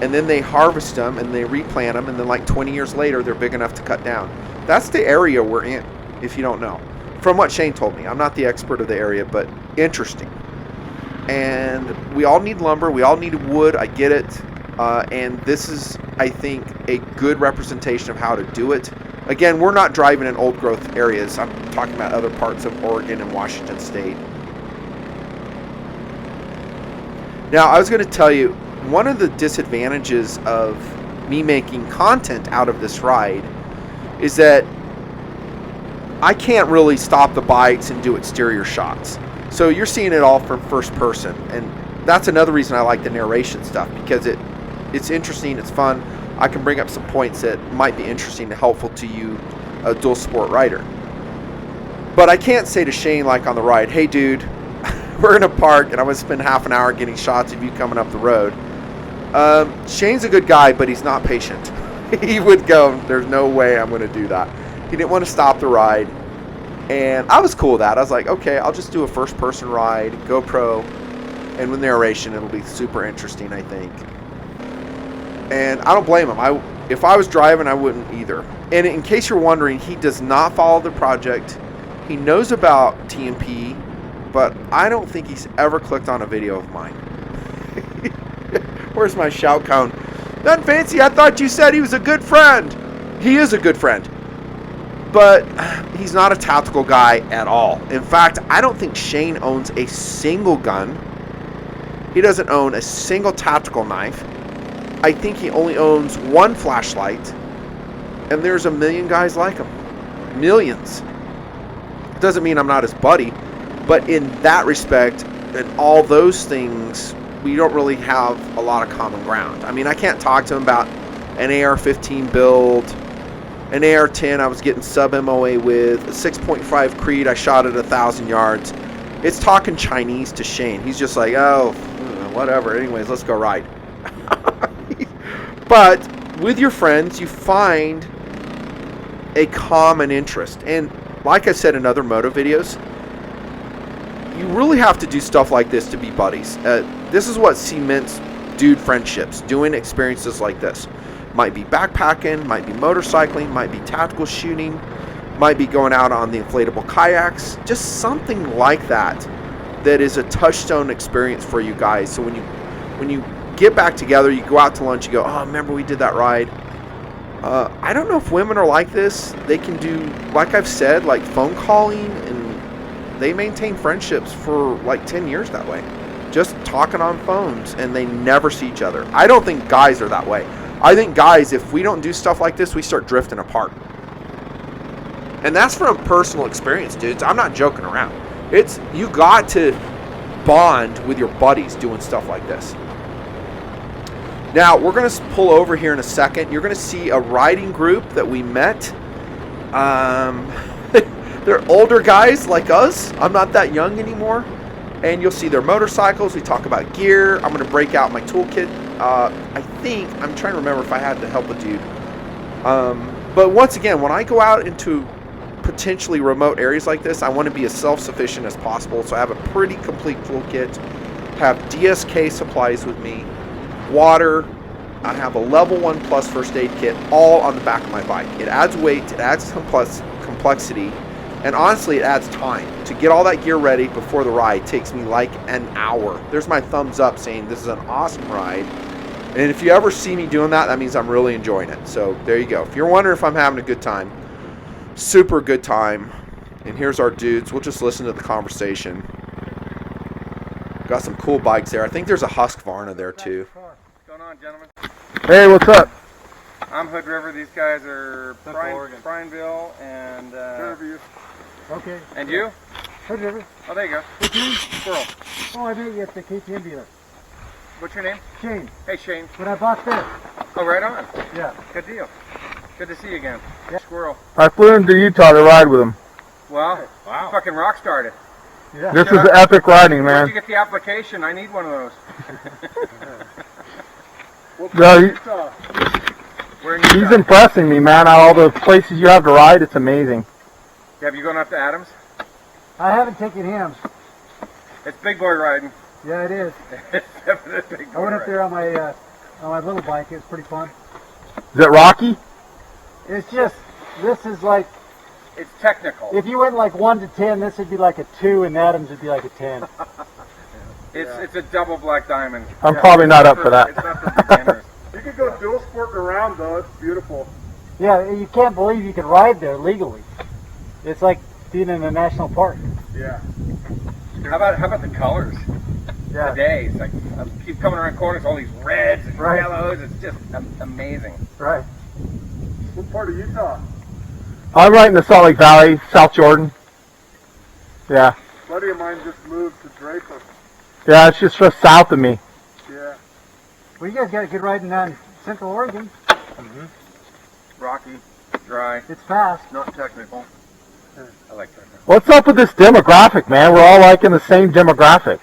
and then they harvest them and they replant them, and then like 20 years later, they're big enough to cut down. That's the area we're in, if you don't know. From what Shane told me. I'm not the expert of the area, but interesting. And we all need lumber. We all need wood. I get it. And this is, I think, a good representation of how to do it. Again, we're not driving in old growth areas. I'm talking about other parts of Oregon and Washington State. Now, I was going to tell you, one of the disadvantages of me making content out of this ride is that I can't really stop the bikes and do exterior shots. So you're seeing it all from first person. And that's another reason I like the narration stuff, because it's interesting, it's fun. I can bring up some points that might be interesting and helpful to you, a dual sport rider. But I can't say to Shane, like on the ride, hey dude, we're in a park and I'm going to spend half an hour getting shots of you coming up the road. Shane's a good guy, but he's not patient. He would go, there's no way I'm going to do that. He didn't want to stop the ride. And I was cool with that. I was like, okay, I'll just do a first person ride, GoPro, and with narration, it'll be super interesting, I think. And I don't blame him. If I was driving, I wouldn't either. And in case you're wondering, he does not follow the project. He knows about TNP, but I don't think he's ever clicked on a video of mine. Where's my shout cone? Nutnfancy, I thought you said he was a good friend. He is a good friend. But he's not a tactical guy at all. In fact, I don't think Shane owns a single gun. He doesn't own a single tactical knife. I think he only owns one flashlight. And there's a million guys like him. Millions. It doesn't mean I'm not his buddy, but in that respect, and all those things, we don't really have a lot of common ground. I mean, I can't talk to him about an AR-15 build, an AR-10 I was getting sub-MOA with, a 6.5 Creed I shot at 1,000 yards. It's talking Chinese to Shane. He's just like, oh, whatever. Anyways, let's go ride. But with your friends, you find a common interest. And like I said in other moto videos, you really have to do stuff like this to be buddies. This is what cements dude friendships, doing experiences like this. Might be backpacking, might be motorcycling, might be tactical shooting, might be going out on the inflatable kayaks, just something like that that is a touchstone experience for you guys. So when you get back together, you go out to lunch, you go, oh, remember we did that ride? I don't know if women are like this. They can do, like I've said, like phone calling, and they maintain friendships for like 10 years that way. Just talking on phones, and they never see each other. I don't think guys are that way. I think guys, if we don't do stuff like this, we start drifting apart. And that's from personal experience, dudes. I'm not joking around. You got to bond with your buddies doing stuff like this. Now, we're going to pull over here in a second. You're going to see a riding group that we met. They're older guys like us. I'm not that young anymore. And you'll see their motorcycles. We talk about gear. I'm going to break out my toolkit. I'm trying to remember if I had to help a dude. But once again, when I go out into potentially remote areas like this, I want to be as self-sufficient as possible. So I have a pretty complete toolkit. Have DSK supplies with me. Water. I have a level 1 plus first aid kit all on the back of my bike. It adds weight. It adds complexity. And honestly, it adds time. To get all that gear ready before the ride takes me like an hour. There's my thumbs up saying this is an awesome ride. And if you ever see me doing that, that means I'm really enjoying it. So there you go. If you're wondering if I'm having a good time, super good time. And here's our dudes. We'll just listen to the conversation. Got some cool bikes there. I think there's a Husqvarna there too. What's going on, gentlemen? Hey, what's up? I'm Hood River. These guys are Prineville and Fairview. Okay. And you? Hood River. Oh, there you go. Squirrel. Oh, I met you at the KTM dealer. What's your name? Shane. Hey, Shane. When I bought this. Oh, right on. Yeah. Good deal. Good to see you again. Yeah. Squirrel. I flew into Utah to ride with him. Well, wow. Fucking rock started. Yeah. This is epic riding, Where'd man. you get the application? I need one of those. Where in He's Utah? impressing me, man. All the places you have to ride, it's amazing. Have you gone up to Adams? I haven't taken him. It's big boy riding. Yeah, it is. It's definitely big boy I went up riding. there on my little bike. It was pretty fun. Is it rocky? It's just, this is like, It's technical. if you went like 1 to 10, this would be like a 2, and Adams would be like a 10. It's a double black diamond. I'm probably not up for that. It's not for beginners. You could go dual sporting around though, it's beautiful. Yeah, you can't believe you can ride there legally. It's like being in a national park. Yeah. How about the colors? Yeah. The days, like I keep coming around corners, all these reds and Right. yellows. It's just amazing. Right. What part of Utah? I'm right in the Salt Lake Valley, South Jordan. Yeah. A buddy of mine just moved to Draper. Yeah, it's just south of me. Yeah. Well, you guys got a good riding down Central Oregon. Rocky, dry, It's fast. not technical. I like that. What's up with this demographic, man? We're all like in the same demographic.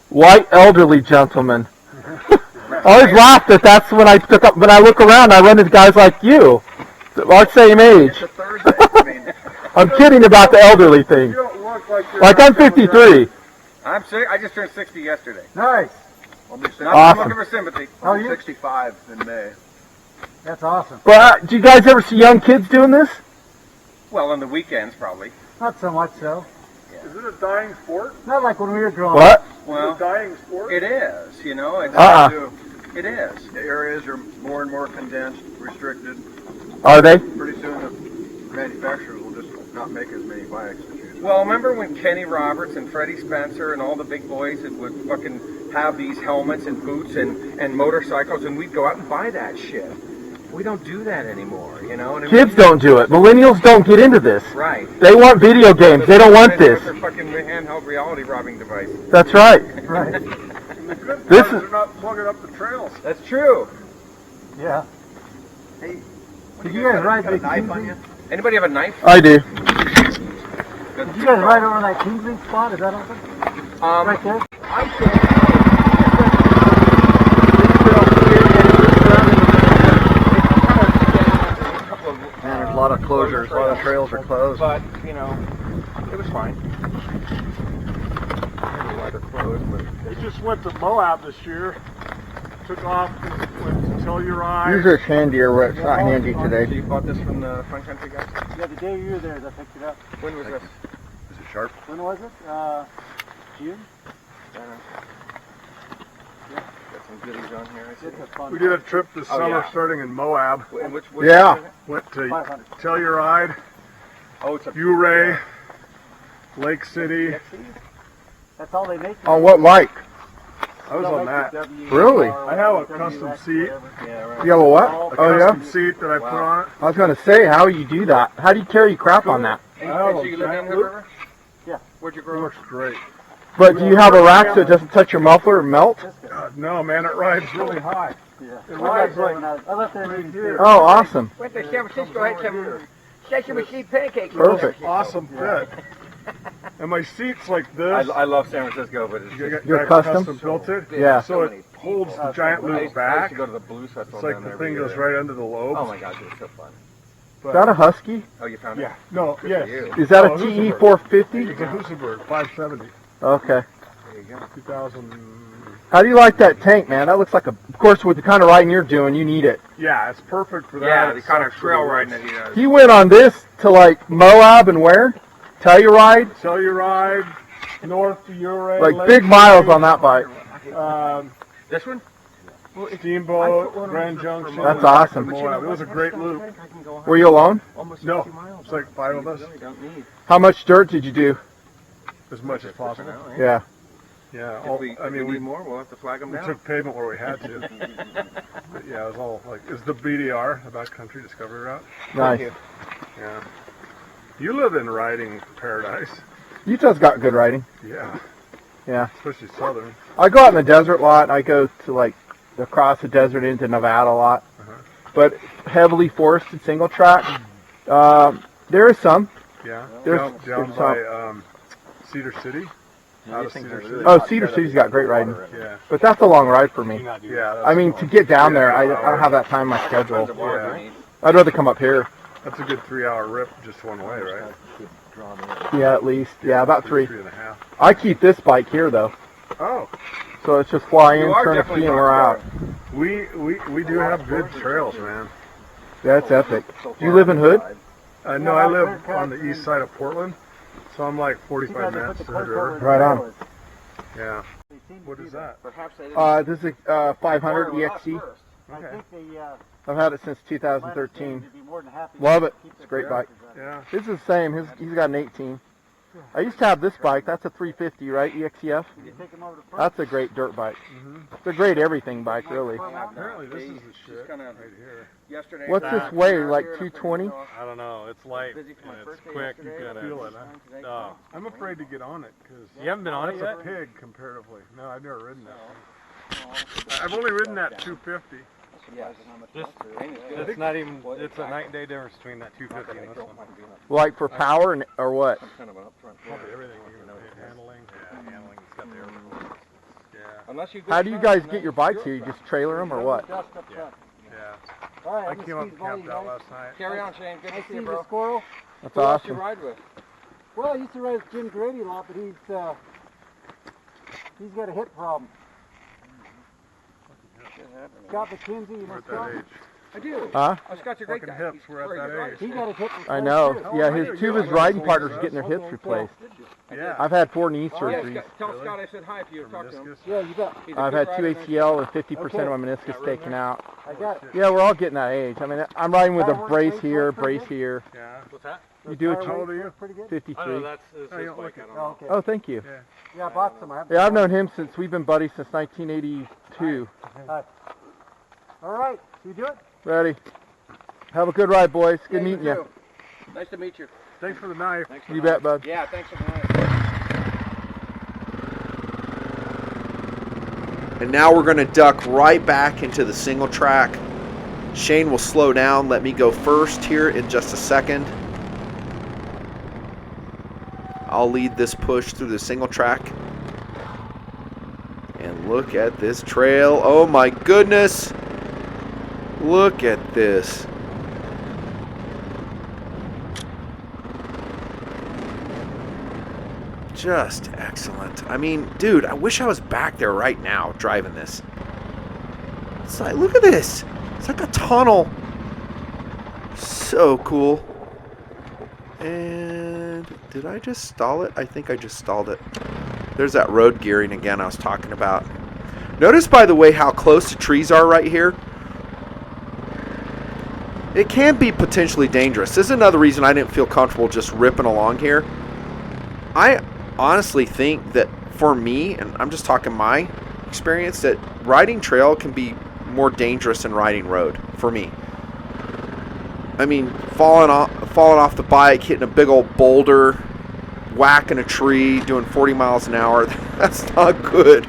White elderly gentlemen. I always laughed that that's when when I look around, I run into guys like you. Our same age. It's a Thursday. I mean, I'm kidding about the elderly thing. You don't look like you're Like I'm 53. I'm sick. I just turned 60 yesterday. Nice. Not that I'm Awesome. looking for sympathy. How are you? 65 in May. That's awesome. But do you guys ever see young kids doing this? Well, on the weekends probably. Not so much so. Is it a dying sport? Not like when we were growing What? up. Is Well, it a dying sport? it is. You know, it's, it is. The areas are more and more condensed, restricted. Are they? Pretty soon the manufacturers will just not make as many bikes. Well, remember when Kenny Roberts and Freddie Spencer and all the big boys that would fucking have these helmets and boots and motorcycles, and we'd go out and buy that shit. we don't do that anymore, you know? And Kids don't do it. Millennials don't get into this. Right. They want video games. They don't want this. Their fucking handheld reality robbing device. That's right. Right. And the good This part is is- they're not plugging up the trails. That's true. Yeah. Hey, Did you guys ride got a the knife on you? Anybody have a knife? I do. Did you guys ride over that Kingsley spot? Is that open? Right there? Man, there's a lot of closures. A lot of trails are closed. But, you know, it was fine. Why they're closed, but They just went to Moab this year. Took off, went to Telluride. Yours are handier where it's not handy So today. you bought this from the Front Country guys? Yeah, the day you were there, I picked it up. When was this? Is it sharp? When was it? June? Got some goodies on here. I see. It's a fun We did a trip this summer yeah. starting in Moab. And which Yeah. is it? Went to 500. Telluride, Oh, it's a Ouray, Lake City. That's all they make. On what bike? I was on that. Really? I have a custom seat. yeah, right. You have a what? A Oh yeah? custom seat that I put on it. I was gonna say, how you do that? How do you carry crap on that? And, Oh, so you live down giant Hood loop. River? Yeah. Where'd you It grow up? works great. But do you have a rack so it doesn't touch your muffler or melt? No, man, it rides really high. Yeah. It rides like I left there in '82. Oh, awesome. Went to San Francisco, had some sesame machine pancakes. Perfect. awesome fit. And my seat's like this. I love San Francisco, but it's just... You're I custom? built it. Yeah. So it holds the giant I loop used back. to go to the blues festival It's like down the there thing every goes year. right under the lobes. Oh my gosh, it was so fun. Is that a Husky? Oh, you found it? Yeah. No, for yes. you. Is that a Oh, TE Husaberg. 450? It's a Husaberg 570. Okay. There you go. 2000. How do you like that tank, man? That looks like a... Of course, with the kind of riding you're doing, you need it. Yeah, it's perfect for that. Yeah, the It kind of sucks trail for the riding worst. that he does. He went on this to like Moab and where? Telluride? Telluride, north to Ouray. Like Lake big miles City, on that bike. This one? Steamboat, Grand Junction. That's awesome. Moab. It was a great loop. Were you alone? Almost No, 50 miles. it's like 5 of us. Really don't need. How much dirt did you do? As much as possible. Yeah. Yeah, If all, we, I if mean, we we need more, we'll have to flag them down. took pavement where we had to. But yeah, it was all like, it's the BDR, the Backcountry Discovery Route. Nice. Yeah. You live in riding paradise. Utah's got good riding. Yeah. Yeah. Especially southern. I go out in the desert a lot. I go to like across the desert into Nevada a lot. But heavily forested single track. There is some. Yeah. There's- down there's by Cedar City. Out of Cedar City. Oh, Cedar City's got great riding. Yeah. But that's a long ride for me. Yeah. I mean, to get down there, I don't have that time in my schedule. Tons of water Yeah. we need. I'd rather come up here. That's a good 3-hour rip just one way, right? Yeah, at least. Yeah, about 3. 3.5. I keep this bike here, though. Oh, So it's just fly in, You are turn a definitely key, and we're out. we do have good trails, man. That's epic. Do you live in Hood? No, I live on the east side of Portland, so I'm like 45 minutes to Hood River. Right on. Yeah. What is that? Perhaps they didn't This is a 500 EXC. I Okay. think they I've had it since 2013. would be more than happy. Love it. Keep It's the a great trails bike. running. Yeah. This is the same. He's got an 18. I used to have this bike. That's a 350, right? EXCF. You take them over to front. That's a great dirt bike. It's a great everything bike, really. Apparently this is the shit kinda- right here. yesterday. What's this weigh? Like 220? I don't know. It's light Busy for my and it's birthday quick. You yesterday. gotta Feel it, huh? Today. No. I'm afraid to get on it because You haven't been on it it's yet? a pig comparatively. No, I've never ridden that one. I've only ridden that 250. Yes. It's not even. It's a night and day difference between that 250 and this one. Like for power or what? Kind of an upfront. Probably everything, even handling. Yeah, handling. It's got the air. Yeah. Unless you. How do you guys get your bikes here? You just trailer them or what? Dust up front. Yeah. All right, I I'm gonna came up squeeze and by you camped out guys. last night. Carry on, Shane. Good I to see see you, the bro. squirrel. That's Who else you awesome. ride with? Well, I used to ride with Jim Grady a lot, but he's got a hip problem. Scott McKenzie, you We're know at Scott? that age. I do. Huh? Oh, Scott's a great Fucking guy. hips, He's we're at very that good rider. age. He got a hip replacement I know. too. Yeah, two of his riding partners are getting their hips replaced. Yeah. I've had 4 knee Yeah, surgeries. Scott, tell Scott I said hi if you talk to him. Meniscus. Yeah, you bet. He's a I've good had 2 rider. ACL and 50% of my meniscus taken out. I got it. Yeah, we're all getting that age. I mean, I'm riding with a brace here, brace here. Yeah. What's that? You do it. How old are you? Pretty good. 53. I know that's Oh, his you don't bike. look I it. don't Oh, know. okay. Oh, thank you. Yeah, I bought some. I haven't Yeah, I've tried known him since we've been buddies since 1982. them. All right. You do it? Ready. Have a good ride, boys. Good meeting you. Nice to meet you. Thanks for the knife. You bet, bud. Yeah, thanks for the night. And now we're going to duck right back into the single track. Shane will slow down. Let me go first here in just a second. I'll lead this push through the single track. And look at this trail. Oh my goodness. Look at this. Just excellent. I mean, dude, I wish I was back there right now driving this. It's like, look at this. It's like a tunnel. So cool. And did I just stall it? I think I just stalled it. There's that road gearing again I was talking about. Notice, by the way, how close the trees are right here. It can be potentially dangerous. This is another reason I didn't feel comfortable just ripping along here. I honestly think that for me, and I'm just talking my experience, that riding trail can be more dangerous than riding road for me. I mean, falling off the bike, hitting a big old boulder, whacking a tree, doing 40 miles an hour, that's not good.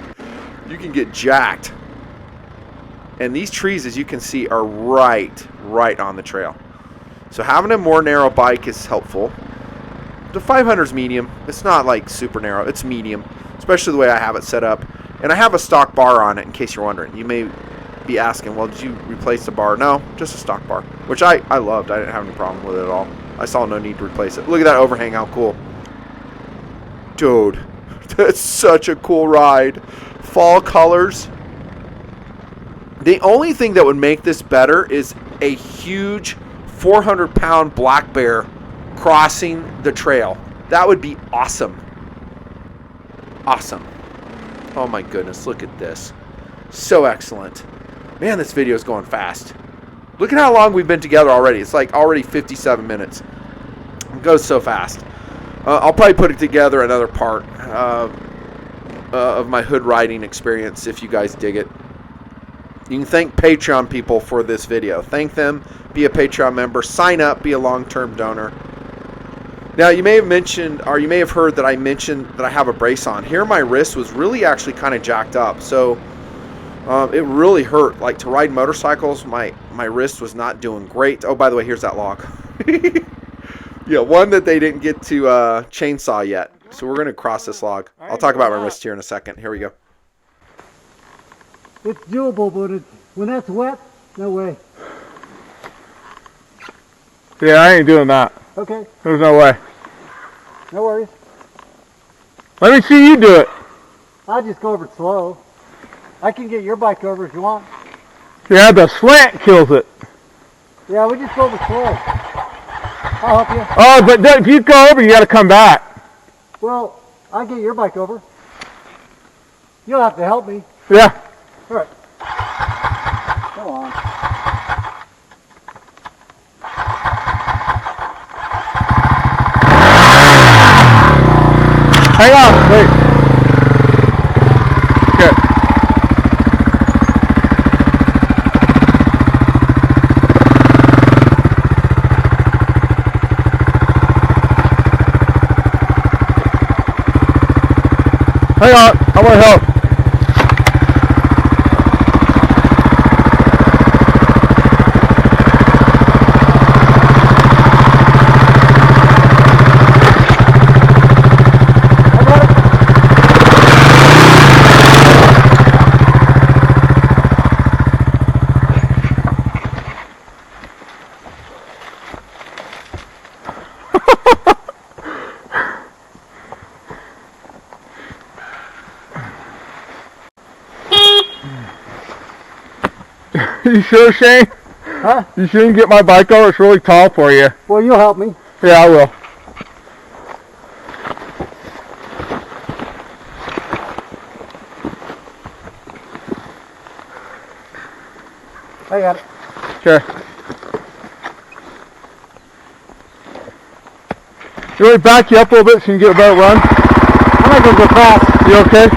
You can get jacked. And these trees, as you can see, are right on the trail. So having a more narrow bike is helpful. The 500 is medium. It's not like super narrow. It's medium, especially the way I have it set up. And I have a stock bar on it, in case you're wondering. You may be asking, well, did you replace the bar? No, just a stock bar, which I loved. I didn't have any problem with it at all. I saw no need to replace it. Look at that overhang, how cool. Dude, that's such a cool ride. Fall colors. The only thing that would make this better is a huge 400-pound black bear crossing the trail. That would be awesome. Awesome. Oh my goodness, look at this. So excellent. Man, this video is going fast. Look at how long we've been together already. It's like already 57 minutes. It goes so fast. I'll probably put it together another part of my hood riding experience if you guys dig it. You can thank Patreon people for this video. Thank them. Be a Patreon member. Sign up. Be a long-term donor. Now, you may have mentioned, or you may have heard that I mentioned that I have a brace on. Here, my wrist was really actually kind of jacked up. So, it really hurt. Like, to ride motorcycles, my wrist was not doing great. Oh, by the way, here's that log. Yeah, one that they didn't get to chainsaw yet. So we're going to cross this log. I'll talk about my wrist here in a second. Here we go. It's doable, but when that's wet, no way. Yeah, I ain't doing that. Okay, There's no way. no worries. Let me see you do it. I'll just go over it slow. I can get your bike over if you want. Yeah, the slant kills it. Yeah, we just go over slow. I'll help you. Oh, but if you go over, you got to come back. Well, I'll get your bike over. You'll have to help me. Yeah. All right. Come on. Hang on. Wait. Good. Hang on. I want to help. You sure, Shane? Huh? You shouldn't get my bike over. It's really tall for you. Well, you'll help me. Yeah, I will. I got it. Okay. You want me to back you up a little bit so you can get a better run? I'm not going to go fast. You okay?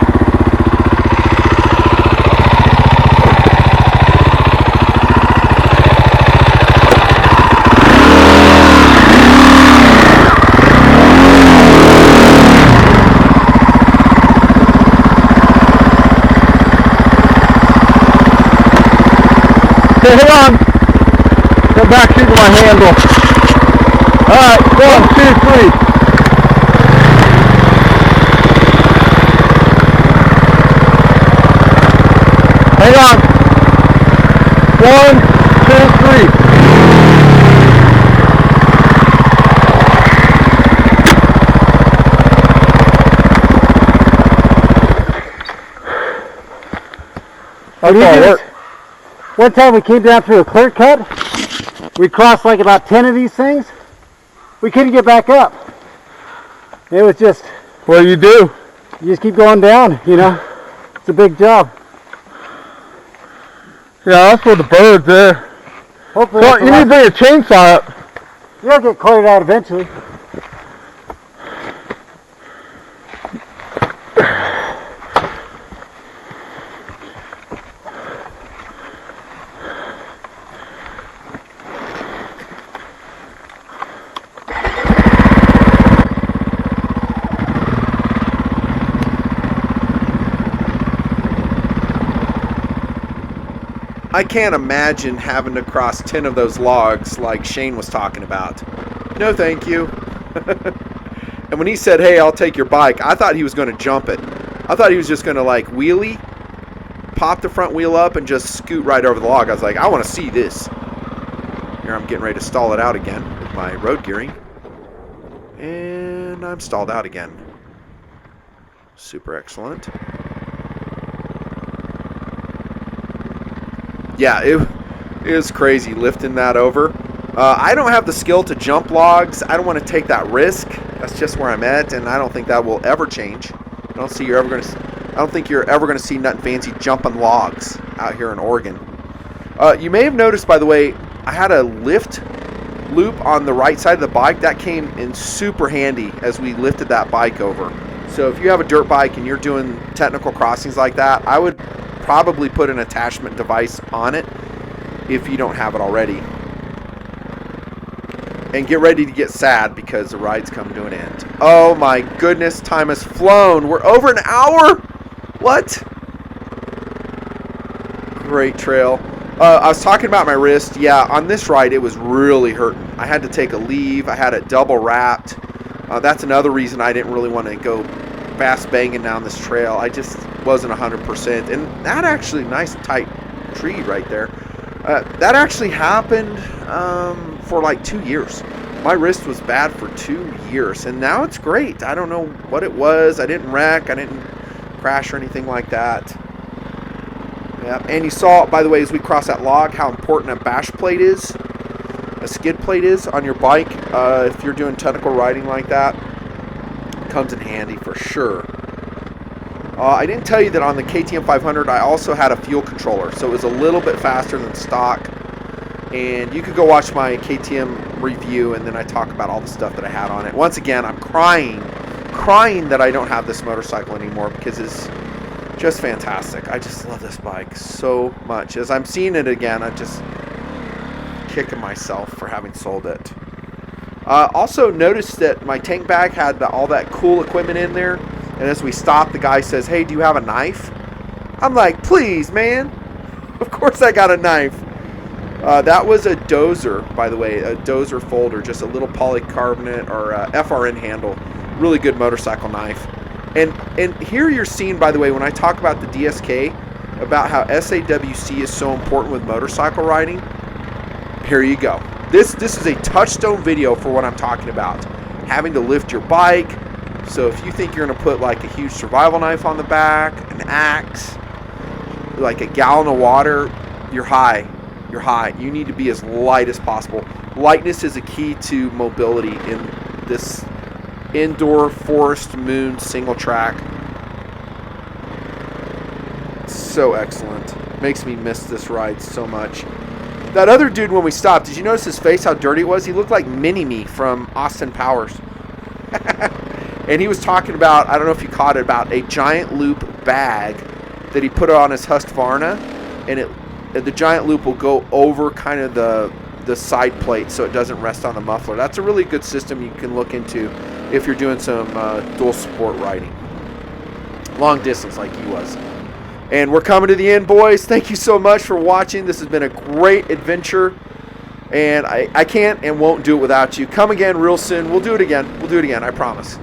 Okay, hold on. Get back into my handle. Alright, 1, 2, 3. Hang on. 1, 2, 3. That's all work. One time we came down through a clear cut. We crossed like about 10 of these things. We couldn't get back up. It was just... What do? You just keep going down, you know. It's a big job. Yeah, that's for the birds there. Hopefully So you need to bring a chainsaw up. You'll get cleared out eventually. I can't imagine having to cross 10 of those logs like Shane was talking about. No, thank you. And when he said, hey, I'll take your bike, I thought he was going to jump it. I thought he was just going to like wheelie, pop the front wheel up, and just scoot right over the log. I was like, I want to see this. Here I'm getting ready to stall it out again with my road gearing. And I'm stalled out again. Super excellent. Yeah, it was crazy lifting that over. I don't have the skill to jump logs. I don't want to take that risk. That's just where I'm at, and I don't think that will ever change. I don't think you're ever going to see Nutnfancy jumping logs out here in Oregon. You may have noticed, by the way, I had a lift loop on the right side of the bike. That came in super handy as we lifted that bike over. So if you have a dirt bike and you're doing technical crossings like that, I would probably put an attachment device on it if you don't have it already. And get ready to get sad because the ride's coming to an end. Oh my goodness, time has flown. We're over an hour? What? Great trail. I was talking about my wrist. Yeah, on this ride it was really hurting. I had to take a leave. I had it double wrapped. That's another reason I didn't really want to go fast banging down this trail. I just wasn't 100%. And that actually, nice tight tree right there. That actually happened for like 2 years. My wrist was bad for 2 years, and now it's great. I don't know what it was. I didn't wreck. I didn't crash or anything like that. Yeah, and you saw, by the way, as we crossed that log, how important a bash plate is, a skid plate is on your bike. If you're doing technical riding like that, it comes in handy for sure. I didn't tell you that on the KTM 500 I also had a fuel controller, so it was a little bit faster than stock. And you could go watch my KTM review, and then I talk about all the stuff that I had on it. Once again, I'm crying that I don't have this motorcycle anymore because it's just fantastic. I just love this bike so much. As I'm seeing it again, I'm just kicking myself for having sold it. Also noticed that my tank bag had all that cool equipment in there. And as we stopped, the guy says, hey, do you have a knife? I'm like, please, man. Of course I got a knife. That was a dozer, by the way, a dozer folder, just a little polycarbonate or FRN handle. Really good motorcycle knife. And here you're seeing, by the way, when I talk about the DSK, about how SAWC is so important with motorcycle riding, here you go. This is a touchstone video for what I'm talking about. Having to lift your bike. So if you think you're going to put like a huge survival knife on the back, an axe, like a gallon of water, you're high. You're high. You need to be as light as possible. Lightness is a key to mobility in this indoor forest moon single track. So excellent. Makes me miss this ride so much. That other dude, when we stopped, did you notice his face, how dirty it was? He looked like Mini-Me from Austin Powers. And he was talking about, I don't know if you caught it, about a giant loop bag that he put on his Husqvarna, and the giant loop will go over kind of the side plate so it doesn't rest on the muffler. That's a really good system you can look into if you're doing some dual sport riding. Long distance like he was. And we're coming to the end, boys. Thank you so much for watching. This has been a great adventure. And I can't and won't do it without you. Come again real soon. We'll do it again. We'll do it again, I promise.